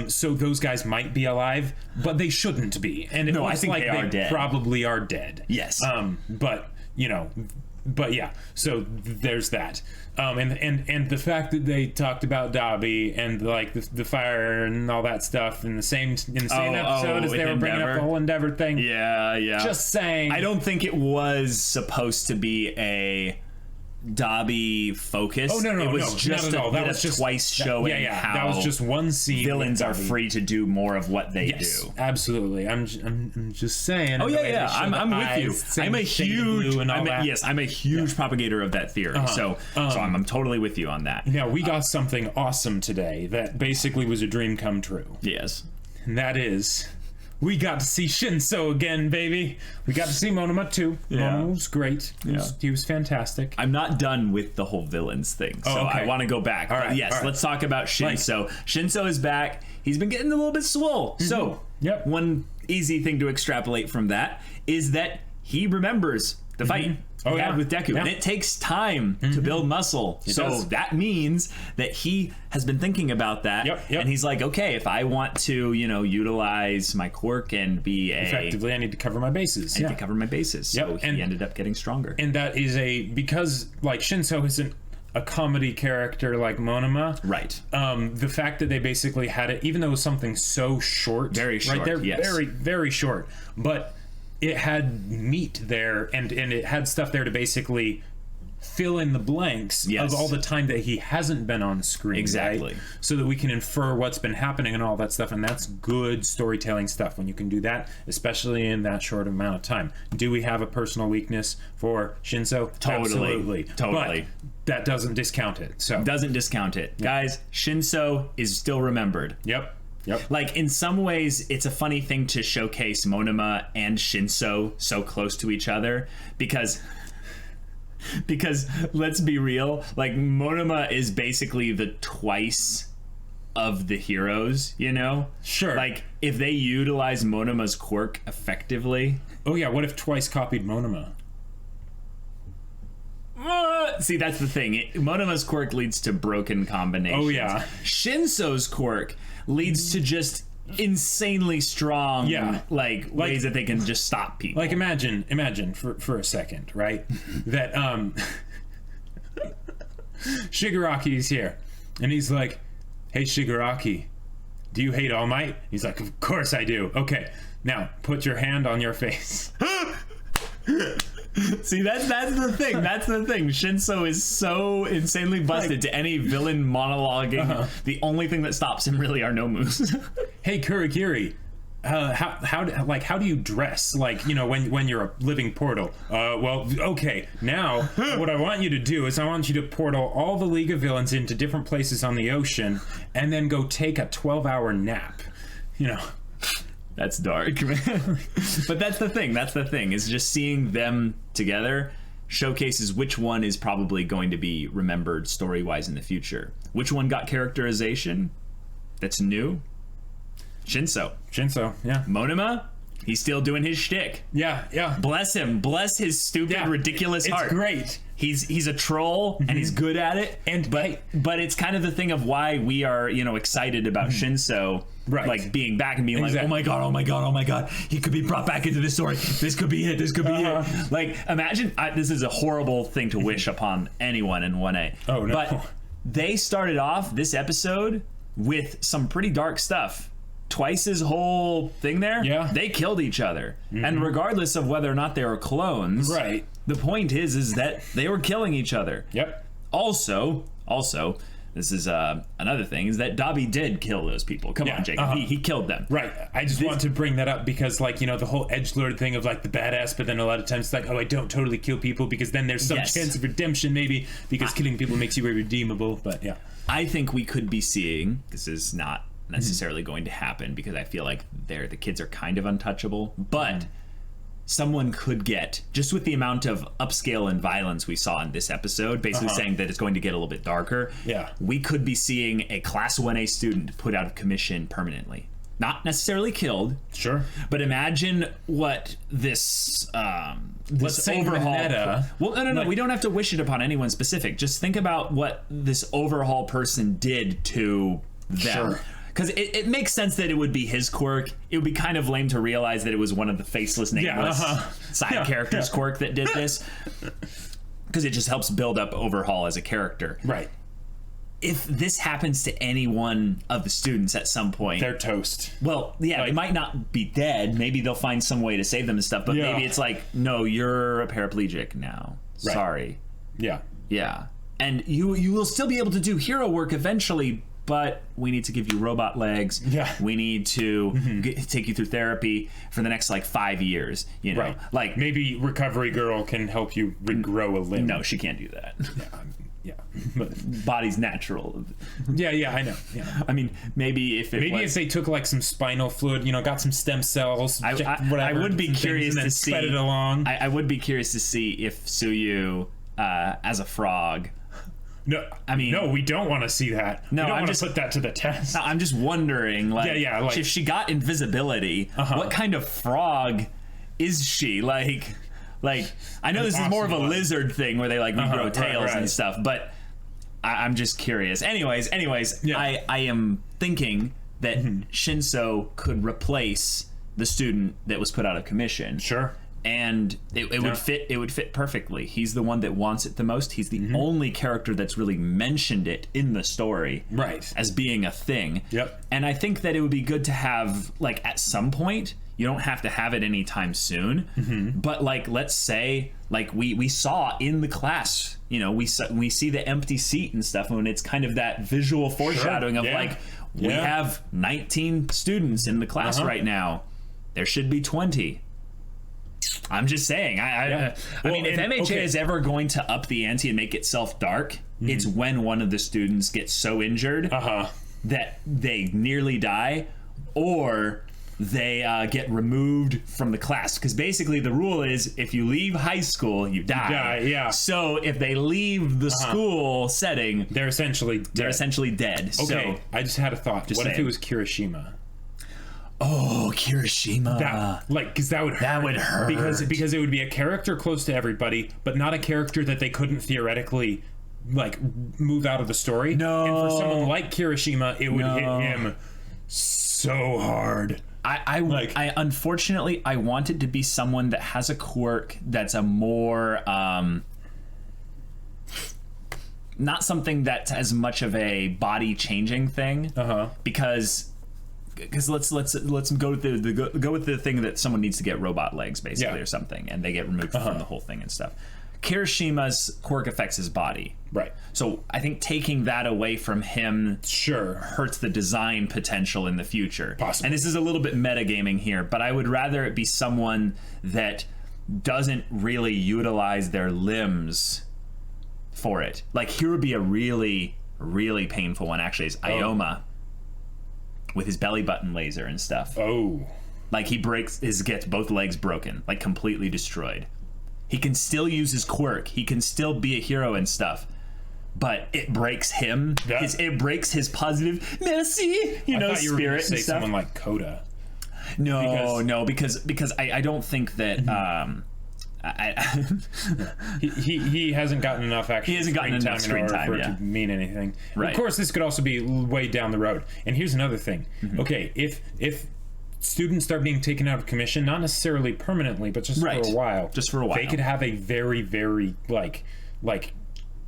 S2: So those guys might be alive, but they shouldn't be. And it looks
S1: I think
S2: like
S1: they are dead.
S2: Probably are dead.
S1: Yes.
S2: But yeah, so there's that. And the fact that they talked about Dobby and like the fire and all that stuff in the same episode as they were bringing up the whole Endeavor thing.
S1: Yeah.
S2: Just saying.
S1: I don't think it was supposed to be a Dobby focus.
S2: Oh no,
S1: it was just
S2: not at all. That was just
S1: twice showing how
S2: that was just one scene.
S1: Villains are free to do more of what they do.
S2: Absolutely. I'm just saying.
S1: Oh yeah. I'm with you. I'm a huge propagator of that theory. So I'm totally with you on that.
S2: Now we got something awesome today that basically was a dream come true.
S1: Yes,
S2: and that is. We got to see Shinso again, baby. We got to see Monoma too. Monoma was great. He was fantastic.
S1: I'm not done with the whole villains thing, so I want to go back. All right, let's talk about Shinso. Shinso is back. He's been getting a little bit swole. So, one easy thing to extrapolate from that is that he remembers the fight he had with Deku. And it takes time to build muscle. That means that he has been thinking about that. And he's like, okay, if I want to, utilize my quirk and be
S2: effectively, I need to cover my bases.
S1: I need to cover my bases. So he ended up getting stronger.
S2: And that is because like Shinso isn't a comedy character like Monoma.
S1: Right.
S2: The fact that they basically had it, even though it was something so short.
S1: Very short,
S2: very, very short. But it had meat there and it had stuff there to basically fill in the blanks of all the time that he hasn't been on screen.
S1: Exactly.
S2: Right? So that we can infer what's been happening and all that stuff. And that's good storytelling stuff when you can do that, especially in that short amount of time. Do we have a personal weakness for Shinso?
S1: Totally.
S2: But that doesn't discount it.
S1: Doesn't discount it. Guys, Shinso is still remembered.
S2: Yep.
S1: Like, in some ways, it's a funny thing to showcase Monoma and Shinso so close to each other because let's be real, like, Monoma is basically the twice of the heroes,
S2: Sure.
S1: Like, if they utilize Monoma's quirk effectively...
S2: Oh, yeah, what if twice copied Monoma?
S1: See, that's the thing. Monoma's quirk leads to broken combinations.
S2: Oh, yeah.
S1: Shinso's quirk leads to just insanely strong ways that they can just stop people.
S2: Like imagine for a second, right? that Shigaraki's here and he's like, hey Shigaraki, do you hate All Might? He's like, of course I do. Okay, now put your hand on your face.
S1: See, that's the thing. That's the thing. Shinso is so insanely busted to any villain monologuing. The only thing that stops him really are no moves.
S2: Hey, Kurogiri, how do you dress? Like, when you're a living portal. Well, okay. Now, what I want you to do is I want you to portal all the League of Villains into different places on the ocean, and then go take a 12-hour nap.
S1: That's dark, man. But that's the thing, is just seeing them together showcases which one is probably going to be remembered story-wise in the future. Which one got characterization that's new? Shinso,
S2: yeah.
S1: Monoma, he's still doing his shtick.
S2: Yeah.
S1: Bless him. Bless his stupid, ridiculous heart.
S2: It's great.
S1: He's a troll and he's good at it. But it's kind of the thing of why we are, excited about Shinso. Right. Like being back and being like, oh my god, he could be brought back into this story. This could be it. Like, imagine, this is a horrible thing to wish upon anyone in 1A.
S2: Oh no.
S1: But they started off this episode with some pretty dark stuff. Twice's whole thing there, they killed each other. And regardless of whether or not they were clones, The point is that they were killing each other.
S2: Yep.
S1: Also, this is another thing, is that Dobby did kill those people. Come on, Jacob. He killed them.
S2: Right. I just want to bring that up because, like, you know, the whole edgelord thing of, like, the badass, but then a lot of times it's like, oh, I don't totally kill people because then there's some chance of redemption, maybe, because killing people makes you irredeemable. But, yeah.
S1: I think we could be seeing, this is not necessarily going to happen because I feel like the kids are kind of untouchable, but someone could get, just with the amount of upscale and violence we saw in this episode, basically saying that it's going to get a little bit darker.
S2: Yeah.
S1: We could be seeing a Class 1A student put out of commission permanently. Not necessarily killed.
S2: Sure.
S1: But imagine what this overhaul... Well, no. We don't have to wish it upon anyone specific. Just think about what this overhaul person did to them. Sure. Because it makes sense that it would be his quirk. It would be kind of lame to realize that it was one of the faceless, nameless side characters' quirk that did this. Because it just helps build up Overhaul as a character.
S2: Right.
S1: If this happens to any one of the students at some point...
S2: They're toast.
S1: Well, yeah, they might not be dead. Maybe they'll find some way to save them and stuff. But maybe it's like, no, you're a paraplegic now. Right. Sorry.
S2: Yeah.
S1: Yeah. And you will still be able to do hero work eventually, but we need to give you robot legs.
S2: Yeah.
S1: We need to take you through therapy for the next, like, 5 years, you know?
S2: Right.
S1: Like,
S2: maybe Recovery Girl can help you regrow a limb.
S1: No, she can't do that.
S2: Yeah.
S1: But body's natural.
S2: Yeah, I know. Yeah.
S1: I mean, maybe if
S2: they took, like, some spinal fluid, you know, got some stem cells, whatever.
S1: I would be curious to see.
S2: Spread it along.
S1: I would be curious to see if Suyu, as a frog...
S2: No, I mean, no, we don't want to see that.
S1: No,
S2: we don't want to put that to the test.
S1: No, I'm just wondering, like,
S2: like,
S1: if she got invisibility, what kind of frog is she? Like, I know this is more of a lizard thing where they like regrow tails and stuff, but I'm just curious. Anyways, I am thinking that Shinso could replace the student that was put out of commission.
S2: Sure.
S1: And it would fit. It would fit perfectly. He's the one that wants it the most. He's the only character that's really mentioned it in the story,
S2: right,
S1: as being a thing.
S2: Yep.
S1: And I think that it would be good to have, like, at some point. You don't have to have it anytime soon, but, like, let's say, like, we saw in the class, you know, we see the empty seat and stuff, and it's kind of that visual foreshadowing of like, we have 19 students in the class right now. There should be 20. I'm just saying. I mean, if MHA is ever going to up the ante and make itself dark, it's when one of the students gets so injured that they nearly die, or they get removed from the class. Because basically the rule is, if you leave high school, you die. So if they leave the school setting,
S2: they're essentially
S1: dead.
S2: Okay,
S1: so,
S2: I just had a thought. What if it was Kirishima?
S1: Oh, Kirishima.
S2: Because that would hurt.
S1: That would hurt.
S2: Because it would be a character close to everybody, but not a character that they couldn't theoretically, like, move out of the story.
S1: No.
S2: And for someone like Kirishima, it would hit him so hard.
S1: I unfortunately, I want it to be someone that has a quirk that's a more not something that's as much of a body changing thing. Because let's go with the thing that someone needs to get robot legs basically or something, and they get removed from the whole thing and stuff. Kirishima's quirk affects his body.
S2: Right.
S1: So I think taking that away from him hurts the design potential in the future.
S2: Possibly.
S1: And this is a little bit metagaming here, but I would rather it be someone that doesn't really utilize their limbs for it. Like, here would be a really, really painful one, actually, is Ioma with his belly button laser and stuff. Like, he gets both legs broken, like completely destroyed. He can still use his quirk. He can still be a hero and stuff. But it breaks him. It breaks his positive merci, spirit and stuff.
S2: Someone like Coda.
S1: No, because I don't think that
S2: he hasn't gotten enough actual screen time for it to mean anything. Right. Of course, this could also be way down the road. And here's another thing. Okay, if students start being taken out of commission, not necessarily permanently, but just for a while.
S1: Just for a while.
S2: They could have a very, very, like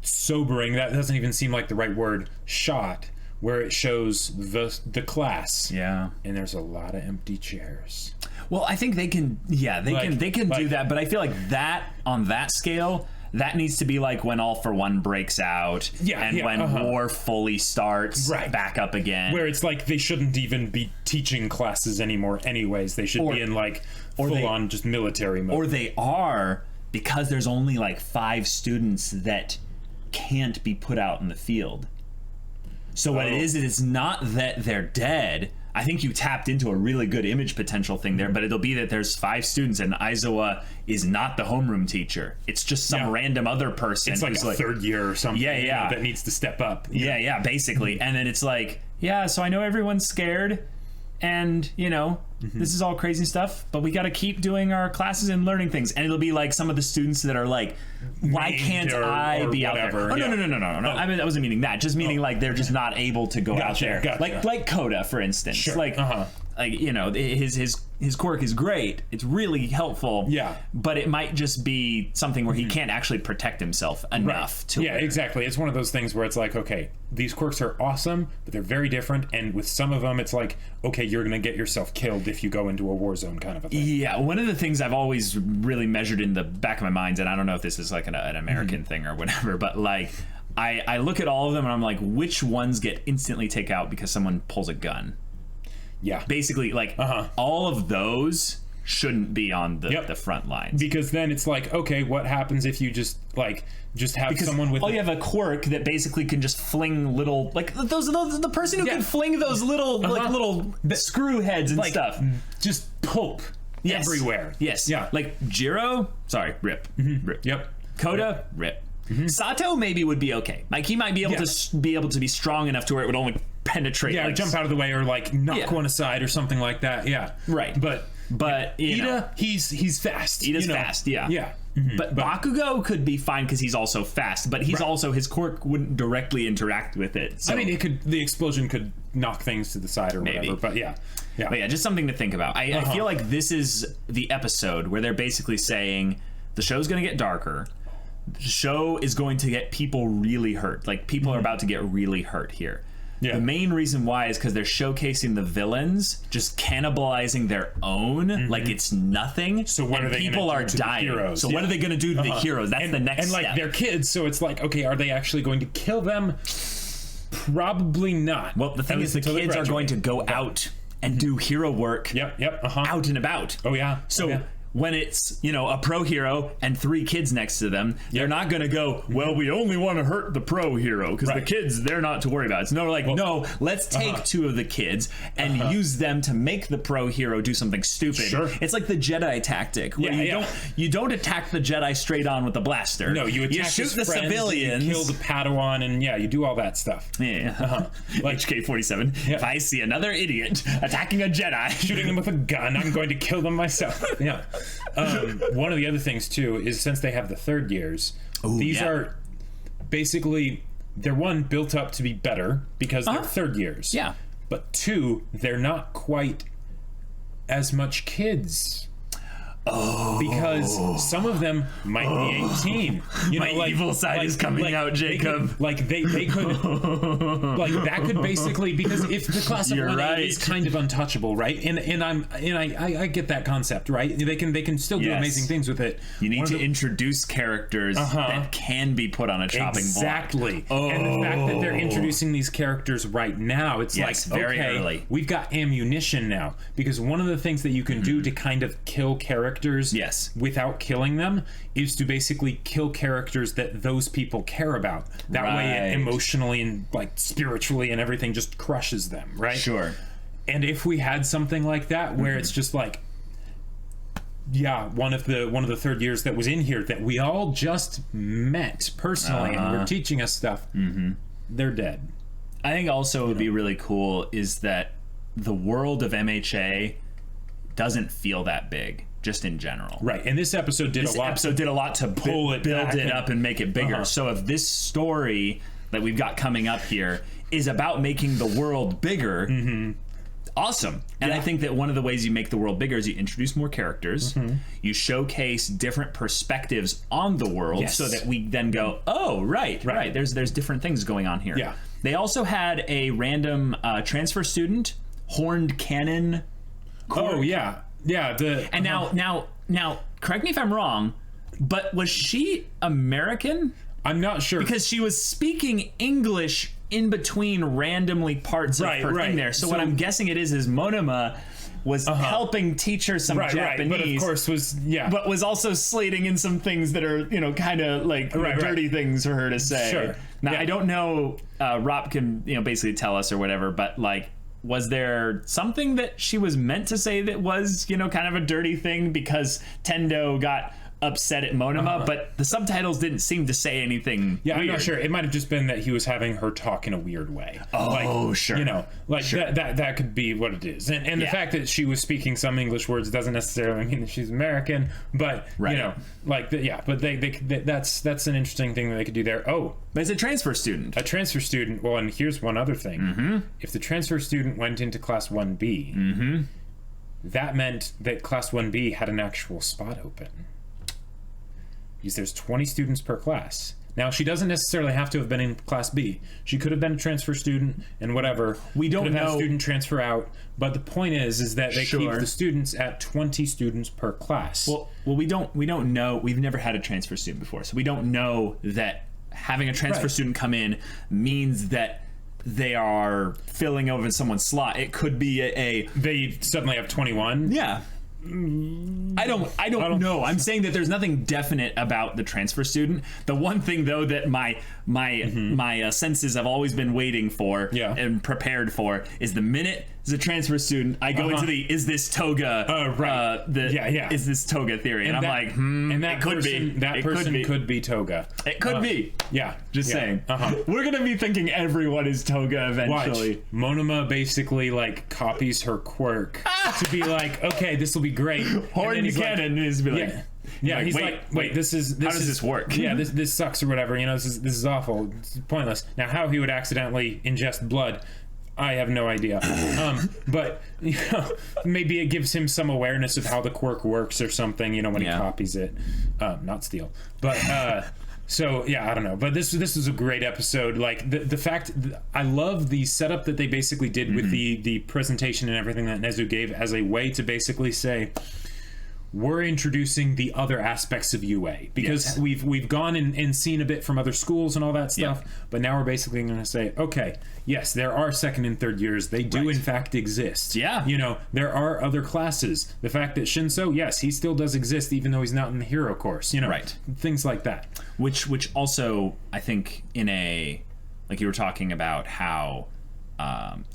S2: sobering, that doesn't even seem like the right word, shot where it shows the class.
S1: Yeah.
S2: And there's a lot of empty chairs.
S1: Well, I think they can, they can do that, but I feel like that, on that scale, that needs to be like when All for One breaks out, and when war fully starts back up again.
S2: Where it's like they shouldn't even be teaching classes anymore anyways. They should be in like full-on just military mode.
S1: Or they are, because there's only like 5 students that can't be put out in the field. So what it is, it's not that they're dead. I think you tapped into a really good image potential thing there, but it'll be that there's 5 students and Aizawa is not the homeroom teacher. It's just some random other person.
S2: It's like a third year or something that needs to step up.
S1: Yeah, basically. And then it's like, so I know everyone's scared and, this is all crazy stuff, but we got to keep doing our classes and learning things. And it'll be like some of the students that are like, why can't I be out there? Oh, no. I mean, I wasn't meaning that. Just meaning like they're just not able to go out there. Like Coda, for instance.
S2: Sure.
S1: Like his quirk is great. It's really helpful.
S2: Yeah.
S1: But it might just be something where he can't actually protect himself enough to.
S2: Yeah, exactly. It's one of those things where it's like, okay, these quirks are awesome, but they're very different. And with some of them, it's like, okay, you're going to get yourself killed if you go into a war zone kind of a thing.
S1: Yeah. One of the things I've always really measured in the back of my mind, and I don't know if this is like an American thing or whatever, but like I look at all of them and I'm like, which ones get instantly taken out because someone pulls a gun?
S2: Yeah.
S1: Basically, like, all of those shouldn't be on the front lines.
S2: Because then it's like, okay, what happens if you just have someone with...
S1: you have a quirk that basically can just fling little... Like, the person who can fling those little, little screw heads and stuff.
S2: Just pulp everywhere.
S1: Yes.
S2: Yeah.
S1: Like, Jiro, sorry, rip. Rip.
S2: Yep.
S1: Coda, rip. Sato maybe would be okay. Like, he might be able to be strong enough to where it would only penetrate.
S2: Yeah, like, jump out of the way or like knock one aside or something like that. Yeah.
S1: Right. But
S2: Ida, he's fast.
S1: Ida's fast, yeah.
S2: Yeah.
S1: But Bakugo could be fine because he's also fast, but he's also, his quirk wouldn't directly interact with it. So.
S2: I mean, the explosion could knock things to the side or whatever, but yeah.
S1: But yeah, just something to think about. I feel like this is the episode where they're basically saying the show's going to get darker. The show is going to get people really hurt. Like, people are about to get really hurt here. Yeah. The main reason why is because they're showcasing the villains just cannibalizing their own like it's nothing. So what are they people are dying. Heroes? So what are they going to do to the heroes? That's the next step.
S2: And like they're kids, so it's like, okay, are they actually going to kill them? Probably not.
S1: Well, the thing is, the kids are going to go out and do hero work. Out and about.
S2: Oh yeah.
S1: So. When it's, a pro hero and 3 kids next to them, they're not going to go, well, we only want to hurt the pro hero because the kids, they're not to worry about. It's no, let's take 2 of the kids and use them to make the pro hero do something stupid.
S2: Sure.
S1: It's like the Jedi tactic where you don't attack the Jedi straight on with a blaster.
S2: No, you
S1: shoot the civilians.
S2: You kill the Padawan and you do all that stuff.
S1: Yeah. Like HK-47. If I see another idiot attacking a Jedi.
S2: Shooting them with a gun, I'm going to kill them myself. Yeah. One of the other things too is since they have the third years, these are basically they're built up to be better because they're third years.
S1: Yeah.
S2: But 2, they're not quite as much kids. Because some of them might be 18.
S1: My evil side is coming out, Jacob.
S2: They could that could basically, because if the class of 1A is kind of untouchable, right? And I get that concept, right? They can still do amazing things with it.
S1: You need to introduce characters that can be put on a chopping block.
S2: Exactly. And the fact that they're introducing these characters right now, it's
S1: very early.
S2: We've got ammunition now, because one of the things that you can do to kind of kill characters without killing them is to basically kill characters that those people care about. That way it emotionally and like spiritually and everything just crushes them, right?
S1: Sure.
S2: And if we had something like that where it's just like one of the third years that was in here that we all just met personally and were teaching us stuff, they're dead.
S1: I think also would be really cool is that the world of MHA doesn't feel that big. Just in general,
S2: right? And this episode did a lot
S1: to build it up and make it bigger. So if this story that we've got coming up here is about making the world bigger, awesome. And I think that one of the ways you make the world bigger is you introduce more characters, you showcase different perspectives on the world, so that we then go, oh, right. There's different things going on here. They also had a random transfer student, Horned Cannon.
S2: Oh yeah. And
S1: now, correct me if I'm wrong, but was she American?
S2: I'm not sure,
S1: because she was speaking English in between randomly parts of her thing there. So what I'm guessing it is Monoma was helping teach her some Japanese,
S2: but of course
S1: but was also slating in some things that are kind of like dirty things for her to say.
S2: Sure.
S1: Now I don't know. Rhop can basically tell us or whatever, but like, was there something that she was meant to say that was kind of a dirty thing because Tendo got upset at Monoma, but the subtitles didn't seem to say anything weird.
S2: I'm not sure. It might have just been that he was having her talk in a weird way.
S1: Sure.
S2: That could be what it is. And the fact that she was speaking some English words doesn't necessarily mean that she's American, but but that's an interesting thing that they could do there.
S1: But it's a transfer student.
S2: Well, and here's one other thing. If the transfer student went into class 1B, that meant that class 1B had an actual spot open. Because there's 20 students per class. Now, she doesn't necessarily have to have been in class B. She could have been a transfer student and whatever.
S1: We don't know.
S2: Had a student transfer out. But the point is that they keep the students at 20 students per class.
S1: Well, we don't know. We've never had a transfer student before, so we don't know that having a transfer student come in means that they are filling over someone's slot. It could be
S2: they suddenly have 21.
S1: Yeah. I don't know. I'm saying that there's nothing definite about the transfer student. The one thing though that my senses have always been waiting for and prepared for is the minute as a transfer student I go into the is this toga is this toga theory, and I'm like
S2: and that person could be toga.
S1: It could be. Just saying. We're gonna be thinking everyone is toga eventually.
S2: Watch. Monoma basically like copies her quirk to be like, okay, this will be great.
S1: Horned Cannon is be like,
S2: he's wait, this is
S1: how does this work?
S2: This sucks or whatever. This is awful. It's pointless. Now, how he would accidentally ingest blood, I have no idea. But maybe it gives him some awareness of how the quirk works or something. When he copies it, not steal. But so I don't know. But this was a great episode. Like the fact I love the setup that they basically did with the presentation and everything that Nezu gave as a way to basically say, we're introducing the other aspects of UA because we've gone and seen a bit from other schools and all that stuff, but now we're basically going to say, okay, yes, there are second and third years. They do in fact exist. There are other classes. The fact that Shinso, yes, he still does exist even though he's not in the hero course. Things like that.
S1: Which also, I think, like you were talking about how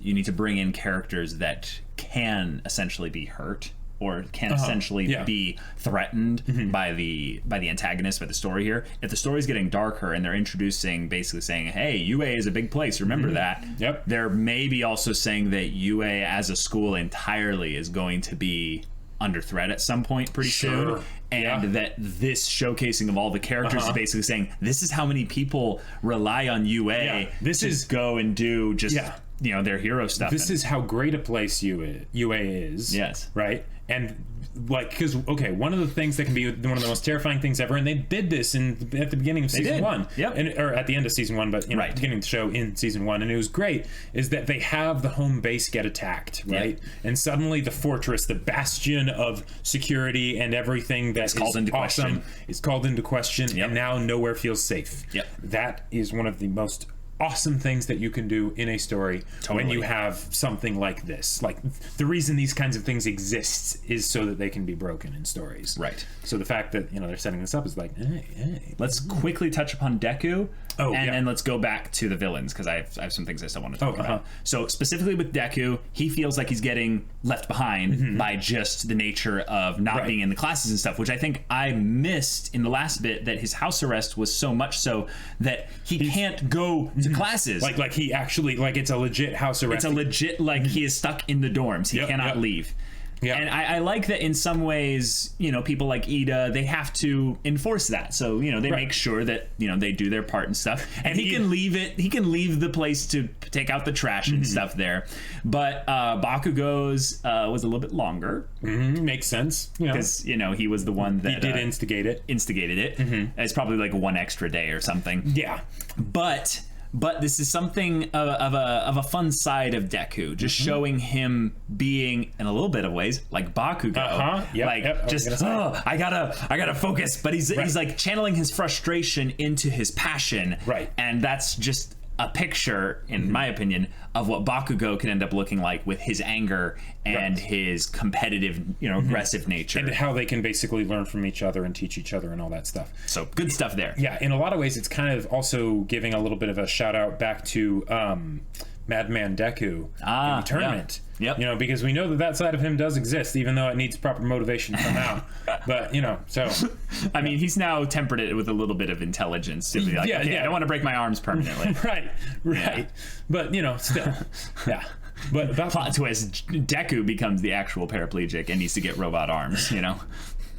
S1: you need to bring in characters that can essentially be hurt or can essentially be threatened by the antagonist, by the story here. If the story's getting darker and they're introducing, basically saying, hey, UA is a big place, remember that. They're maybe also saying that UA as a school entirely is going to be under threat at some point pretty soon. And that this showcasing of all the characters is basically saying, this is how many people rely on UA to go and do just their hero stuff.
S2: This is how great a place UA is. Right? And like, because one of the things that can be one of the most terrifying things ever, and they did this at the beginning of season 1, or at the end of season 1, but beginning of the show in season 1, and it was great, is that they have the home base get attacked, right? And suddenly the fortress, the bastion of security and everything that is called into question, is called into question, and now nowhere feels safe. That is one of the most awesome things that you can do in a story when you have something like this. Like, the reason these kinds of things exist is so that they can be broken in stories. So the fact that they're setting this up is like, hey.
S1: Let's quickly touch upon Deku. Then let's go back to the villains, because I have some things I still want to talk about. So specifically with Deku, he feels like he's getting left behind by just the nature of not being in the classes and stuff, which I think I missed in the last bit, that his house arrest was so much so that he can't go to classes.
S2: Like he actually, like, it's a legit house arrest.
S1: It's a legit, like, he is stuck in the dorms. He cannot leave. And I like that in some ways, people like Ida, they have to enforce that. So, they make sure that, they do their part and stuff. And he can leave it. He can leave the place to take out the trash and stuff there. But Bakugo's was a little bit longer.
S2: Makes sense.
S1: Because, he was the one that...
S2: He did instigate it.
S1: It's probably like one extra day or something. But but this is something of a fun side of Deku, just showing him being, in a little bit of ways, like Bakugo. I gotta focus, but he's like channeling his frustration into his passion,
S2: right?
S1: And that's just a picture, in my opinion, of what Bakugo can end up looking like with his anger and his competitive, aggressive nature,
S2: and how they can basically learn from each other and teach each other and all that stuff.
S1: So good stuff there.
S2: Yeah, in a lot of ways, it's kind of also giving a little bit of a shout out back to Madman Deku in the tournament.
S1: Yep.
S2: Because we know that side of him does exist, even though it needs proper motivation to come out. But, so.
S1: I mean, he's now tempered it with a little bit of intelligence to be like, I don't want to break my arms permanently.
S2: Right.
S1: Yeah.
S2: But, still. Yeah. But about
S1: plot twist, Deku becomes the actual paraplegic and needs to get robot arms,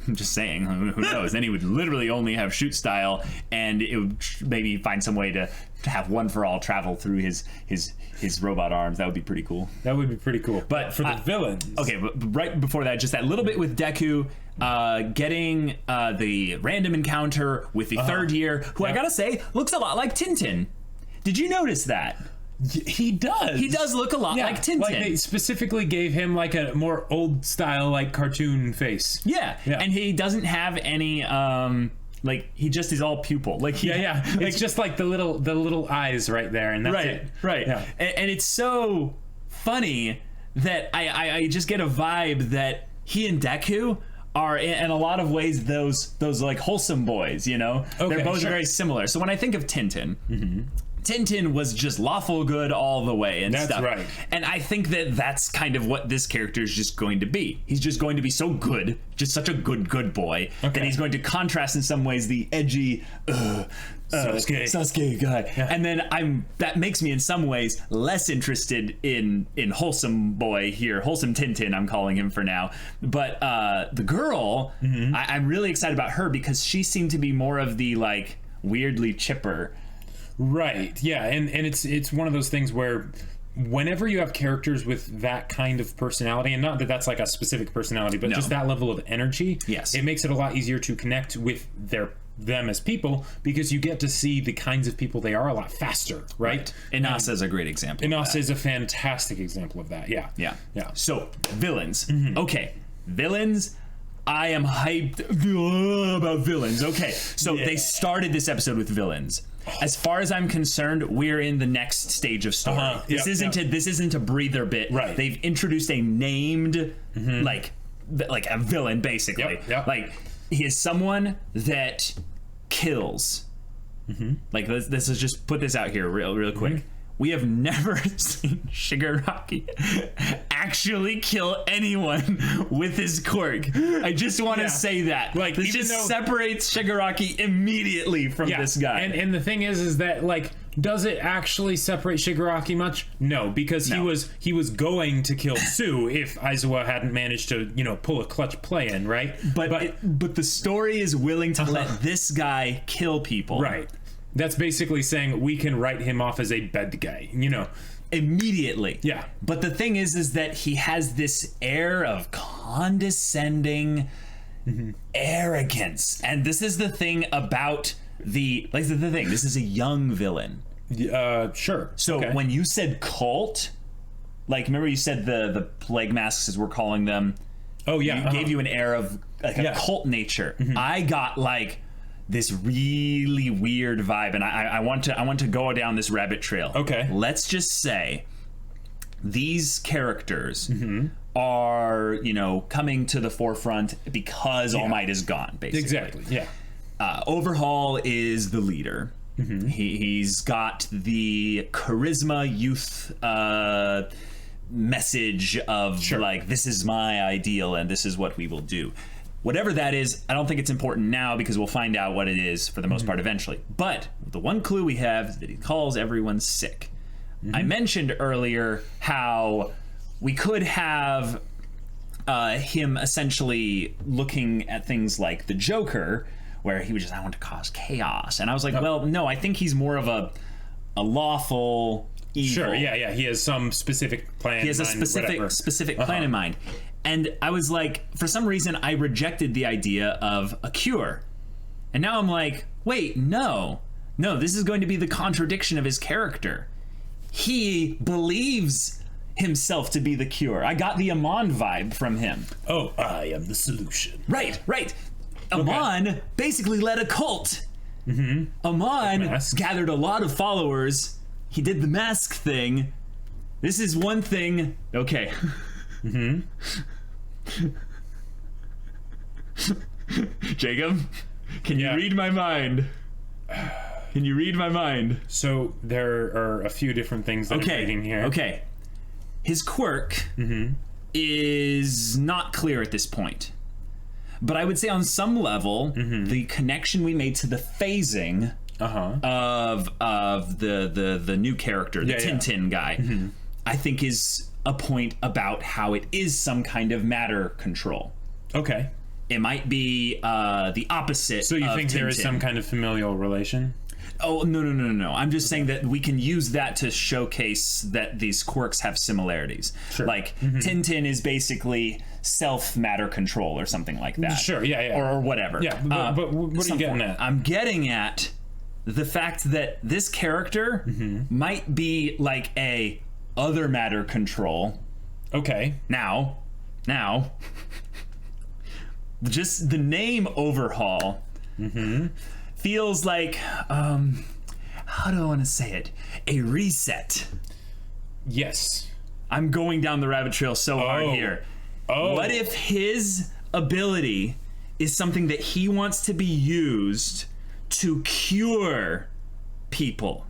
S1: I'm just saying, who knows? Then he would literally only have shoot style, and it would maybe find some way to have one for all travel through his robot arms. That would be pretty cool.
S2: That would be pretty cool. But for the villains.
S1: Okay, but right before that, just that little bit with Deku getting the random encounter with the third year, who I gotta say, looks a lot like Tintin. Did you notice that?
S2: He does.
S1: He does look a lot like Tintin.
S2: Like they specifically gave him like a more old style, like cartoon face.
S1: Yeah. And he doesn't have any he just is all pupil. Like
S2: it's just like the little eyes right there, and that's it.
S1: Right.
S2: Yeah.
S1: And it's so funny that I just get a vibe that he and Deku are in a lot of ways those like wholesome boys. They're both very similar. So when I think of Tintin. Tintin was just lawful good all the way and stuff.
S2: That's right.
S1: And I think that that's kind of what this character is just going to be. He's just going to be so good, just such a good boy, that he's going to contrast in some ways the edgy Sasuke guy. Yeah. And then that makes me in some ways less interested in wholesome boy here, wholesome Tintin I'm calling him for now. But the girl, I'm really excited about her because she seemed to be more of the like weirdly chipper.
S2: Right. Yeah, and it's one of those things where whenever you have characters with that kind of personality, and not that that's like a specific personality, but just that level of energy,
S1: it
S2: makes it a lot easier to connect with them as people, because you get to see the kinds of people they are a lot faster, right?
S1: Inasa is a great example.
S2: Inasa is a fantastic example of that. Yeah.
S1: So villains. Okay, villains. I am hyped about villains. Okay, so they started this episode with villains. As far as I'm concerned, we're in the next stage of story. This isn't a breather bit.
S2: Right.
S1: They've introduced a named like a villain basically. Like he is someone that kills. Like let's just put this out here real quick. We have never seen Shigaraki actually kill anyone with his quirk. I just want to say that. Like, this just separates Shigaraki immediately from this guy.
S2: And the thing is that, like, does it actually separate Shigaraki much? No, because he was going to kill Sue if Aizawa hadn't managed to, pull a clutch play in, right?
S1: But the story is willing to let this guy kill people.
S2: Right. That's basically saying we can write him off as a bad guy,
S1: immediately.
S2: Yeah.
S1: But the thing is that he has this air of condescending arrogance. And this is the thing about the thing. This is a young villain.
S2: Sure.
S1: So when you said cult, like, remember you said the plague masks, as we're calling them.
S2: Oh, yeah.
S1: Gave you an air of like a cult nature. I got like this really weird vibe, and I want to go down this rabbit trail.
S2: Okay.
S1: Let's just say these characters are, coming to the forefront because All Might is gone, basically.
S2: Exactly. Yeah.
S1: Overhaul is the leader. He's got the charisma youth message of like, this is my ideal and this is what we will do. Whatever that is, I don't think it's important now because we'll find out what it is for the most part eventually. But the one clue we have is that he calls everyone sick. I mentioned earlier how we could have him essentially looking at things like the Joker, where he was just, I want to cause chaos. And I was like, well, no, I think he's more of a lawful evil.
S2: Sure, yeah. He has some specific plan.
S1: He has a specific plan in mind. And I was like, for some reason, I rejected the idea of a cure. And now I'm like, wait, no. No, this is going to be the contradiction of his character. He believes himself to be the cure. I got the Amon vibe from him.
S2: Oh, I am the solution.
S1: Right. Amon basically led a cult. Amon gathered a lot of followers. He did the mask thing. This is one thing. Okay. Jacob, can you read my mind? Can you read my mind?
S2: So there are a few different things that I'm reading here.
S1: Okay. His quirk is not clear at this point. But I would say on some level, the connection we made to the phasing of the new character, the Tintin guy, I think is a point about how it is some kind of matter control.
S2: Okay.
S1: It might be the opposite.
S2: So you think there is some kind of familial relation?
S1: Oh, no. I'm just saying that we can use that to showcase that these quirks have similarities.
S2: Sure.
S1: Like, Tintin is basically self-matter control or something like that.
S2: Sure, yeah.
S1: Or whatever.
S2: Yeah, but what are you getting at?
S1: I'm getting at the fact that this character might be like a other matter control.
S2: Okay.
S1: Now, just the name overhaul feels like, how do I want to say it? A reset.
S2: Yes.
S1: I'm going down the rabbit trail so hard here. What if his ability is something that he wants to be used to cure people?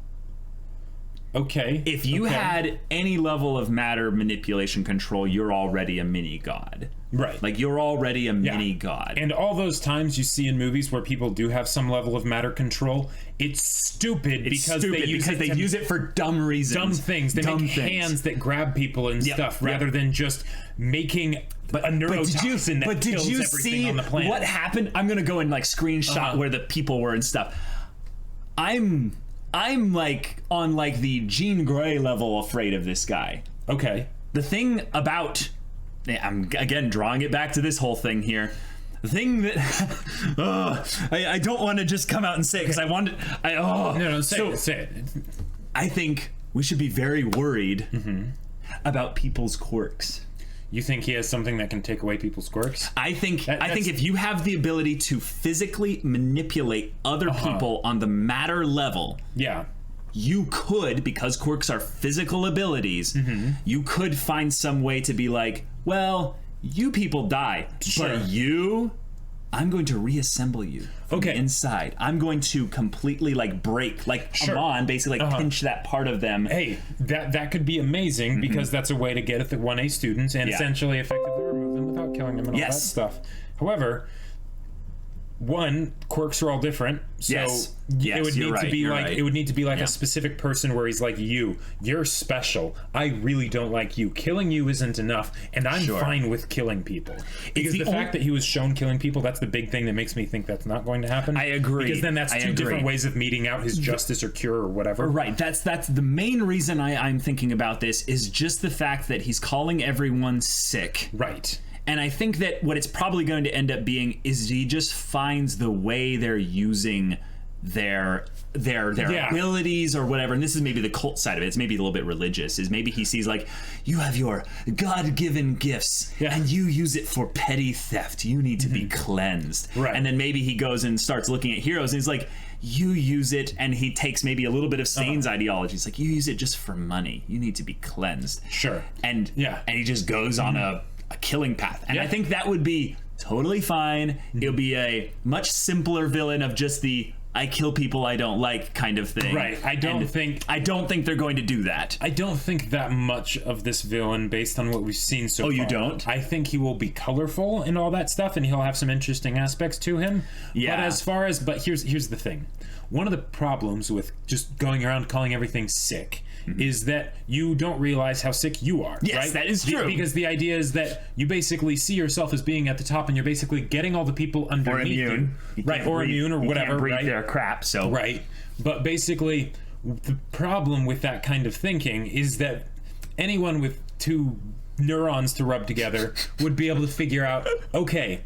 S2: Okay.
S1: If you had any level of matter manipulation control, you're already a mini god.
S2: Right.
S1: Like, you're already a mini god.
S2: And all those times you see in movies where people do have some level of matter control, it's stupid because they
S1: use it for dumb reasons.
S2: Dumb things. They make hands that grab people and stuff rather than just making a neurotoxin that kills everything on the planet.
S1: What happened? I'm going to go and like screenshot where the people were and stuff. I'm like on like the Jean Grey level afraid of this guy.
S2: Okay.
S1: The thing about... I'm again drawing it back to this whole thing here. The thing that I don't want to just come out and say it because I want to.
S2: Say it.
S1: I think we should be very worried about people's quirks.
S2: You think he has something that can take away people's quirks?
S1: I think if you have the ability to physically manipulate other people on the matter level, you could, because quirks are physical abilities, you could find some way to be like, well, you people die, but you, I'm going to reassemble you from the inside. I'm going to completely like break, like Amon, basically like pinch that part of them.
S2: Hey, that could be amazing because that's a way to get at the 1A students and essentially effectively remove them without killing them and all that stuff. However, one, quirks are all different, so it would need to be like a specific person where he's like, you're special. I really don't like you. Killing you isn't enough, and I'm fine with killing people. Because the fact that he was shown killing people, that's the big thing that makes me think that's not going to happen.
S1: I agree.
S2: Because then that's two different ways of meeting out his justice or cure or whatever.
S1: Right. That's the main reason I'm thinking about this is just the fact that he's calling everyone sick.
S2: Right.
S1: And I think that what it's probably going to end up being is he just finds the way they're using their abilities or whatever. And this is maybe the cult side of it. It's maybe a little bit religious. Is maybe he sees like, you have your God-given gifts and you use it for petty theft. You need to be cleansed.
S2: Right.
S1: And then maybe he goes and starts looking at heroes and he's like, you use it, and he takes maybe a little bit of Sane's ideology. He's like, you use it just for money. You need to be cleansed.
S2: Sure.
S1: And he just goes on a killing path. And I think that would be totally fine. It'll be a much simpler villain of just the I kill people I don't like kind of thing.
S2: Right. I don't think
S1: they're going to do that.
S2: I don't think that much of this villain based on what we've seen so far.
S1: Oh, you don't?
S2: I think he will be colorful and all that stuff, and he'll have some interesting aspects to him.
S1: Yeah.
S2: But here's the thing. One of the problems with just going around calling everything sick is that you don't realize how sick you are.
S1: Yes,
S2: right?
S1: that is true.
S2: Because the idea is that you basically see yourself as being at the top, and you're basically getting all the people underneath you. Right, or immune or whatever.
S1: You can't breathe their crap, so.
S2: Right. But basically, the problem with that kind of thinking is that anyone with two neurons to rub together would be able to figure out, okay,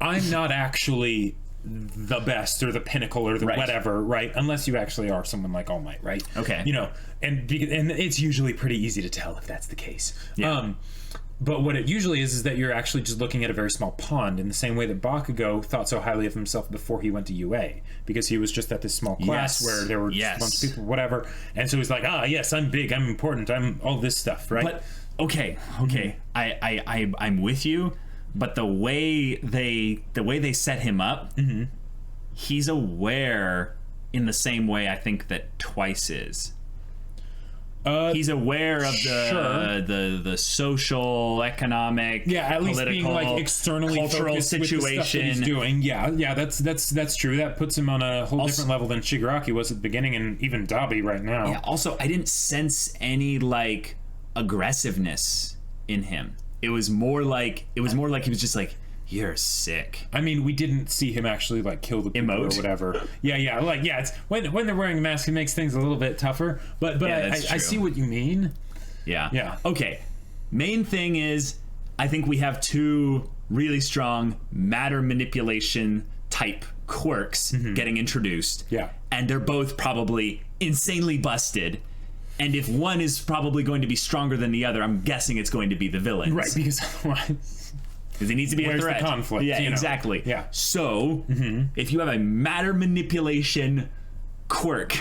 S2: I'm not actually the best or the pinnacle or the whatever, right? Unless you actually are someone like All Might, right?
S1: Okay.
S2: You know, and it's usually pretty easy to tell if that's the case. Yeah. But what it usually is that you're actually just looking at a very small pond, in the same way that Bakugo thought so highly of himself before he went to UA, because he was just at this small class where there were just a bunch of people, whatever. And so he's like, yes, I'm big, I'm important, I'm all this stuff, right?
S1: But okay, I'm with you, but the way they set him up, he's aware in the same way I think that Twice is. He's aware of the social, economic,
S2: at least being like externally
S1: cultural situation
S2: with the stuff that he's doing. That's true. That puts him on a whole different level than Shigaraki was at the beginning, and even Dabi right now.
S1: Yeah. Also, I didn't sense any like aggressiveness in him. It was more like he was just like, you're sick.
S2: I mean, we didn't see him actually like kill the people or whatever. It's when they're wearing a mask, it makes things a little bit tougher. But I see what you mean. Yeah.
S1: Okay. Main thing is, I think we have two really strong matter manipulation type quirks getting introduced.
S2: Yeah.
S1: And they're both probably insanely busted. And if one is probably going to be stronger than the other, I'm guessing it's going to be the villains.
S2: Right, because otherwise...
S1: Because it needs to be a threat.
S2: The conflict?
S1: Yeah, exactly.
S2: Yeah.
S1: So, if you have a matter manipulation quirk,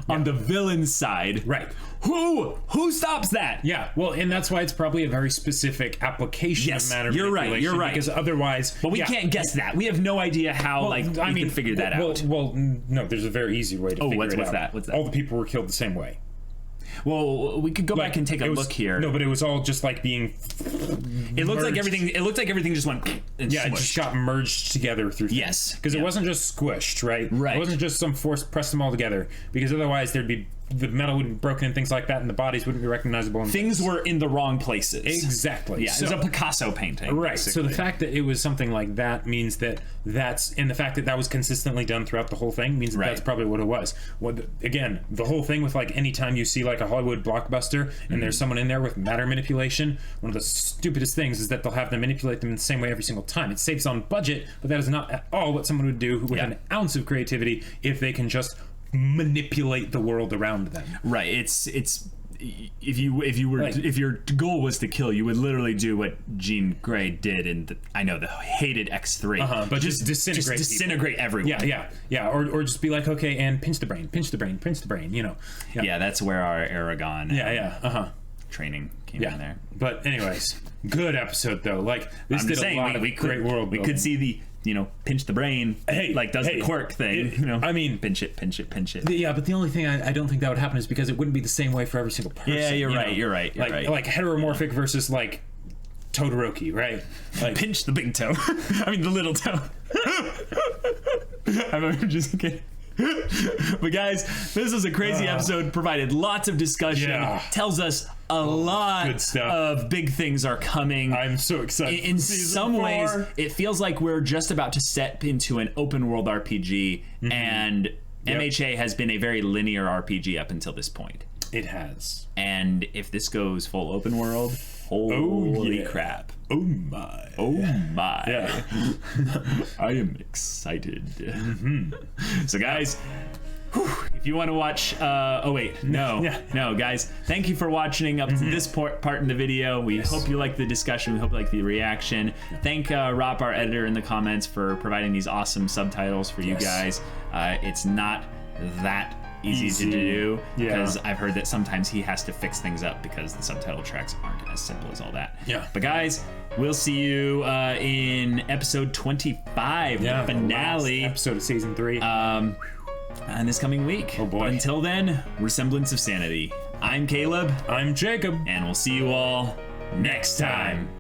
S1: on the villain side, who stops that?
S2: Yeah. Well, and that's why it's probably a very specific application of matter manipulation.
S1: You're right.
S2: Because otherwise,
S1: but we can't guess that. We have no idea how. We can figure that out.
S2: Well, no. There's a very easy way to figure it out.
S1: What's that?
S2: All the people were killed the same way.
S1: Well, we could go back and take a look here.
S2: No, but it was all just like being.
S1: It looked like everything. It looked like everything just went. And
S2: it just got merged together through.
S1: Yes,
S2: because it wasn't just squished, right?
S1: Right.
S2: It wasn't just some force pressed them all together. Because otherwise, the metal would be broken and things like that, and the bodies wouldn't be recognizable.
S1: Things were in the wrong places.
S2: Exactly.
S1: Yeah, so, it was a Picasso painting.
S2: Right.
S1: Basically.
S2: So the fact that it was something like that means and the fact that was consistently done throughout the whole thing means that's probably what it was. Again, the whole thing with like anytime you see like a Hollywood blockbuster and there's someone in there with matter manipulation, one of the stupidest things is that they'll have them manipulate them in the same way every single time. It saves on budget, but that is not at all what someone would do with an ounce of creativity if they can just manipulate the world around them.
S1: Right. It's if your goal was to kill, you would literally do what Jean Grey did in the hated X3.
S2: But just disintegrate
S1: everyone.
S2: Yeah. Or just be like, okay, and pinch the brain. You know.
S1: Yeah, that's where our Aragon. Training came in there.
S2: But anyways, good episode though. Like this did a lot of great world building.
S1: We could see the pinch the brain, the quirk thing.
S2: I mean,
S1: pinch it.
S2: Yeah, but the only thing I don't think that would happen is because it wouldn't be the same way for every single person.
S1: Yeah, you're right.
S2: Like heteromorphic versus like Todoroki, right? Like
S1: pinch the big toe. I mean the little toe. I'm just kidding. But guys, this was a crazy episode. Provided lots of discussion. Tells us a lot of big things are coming.
S2: I'm so excited.
S1: In some ways, it feels like we're just about to step into an open world RPG, and MHA has been a very linear RPG up until this point.
S2: It has.
S1: And if this goes full open world, holy crap.
S2: Oh my.
S1: Yeah. I am excited. So guys, if you want to watch no guys, thank you for watching up to this part in the video. We hope you like the discussion. We hope you like the reaction. Thank Rhop, our editor, in the comments for providing these awesome subtitles for you guys. It's not that easy to do, because I've heard that sometimes he has to fix things up because the subtitle tracks aren't as simple as all that. But guys, we'll see you in episode 25, the finale
S2: episode of season 3,
S1: and this coming week.
S2: Oh boy.
S1: Until then, we're Semblance of Sanity. I'm Caleb.
S2: I'm Jacob.
S1: And we'll see you all next time.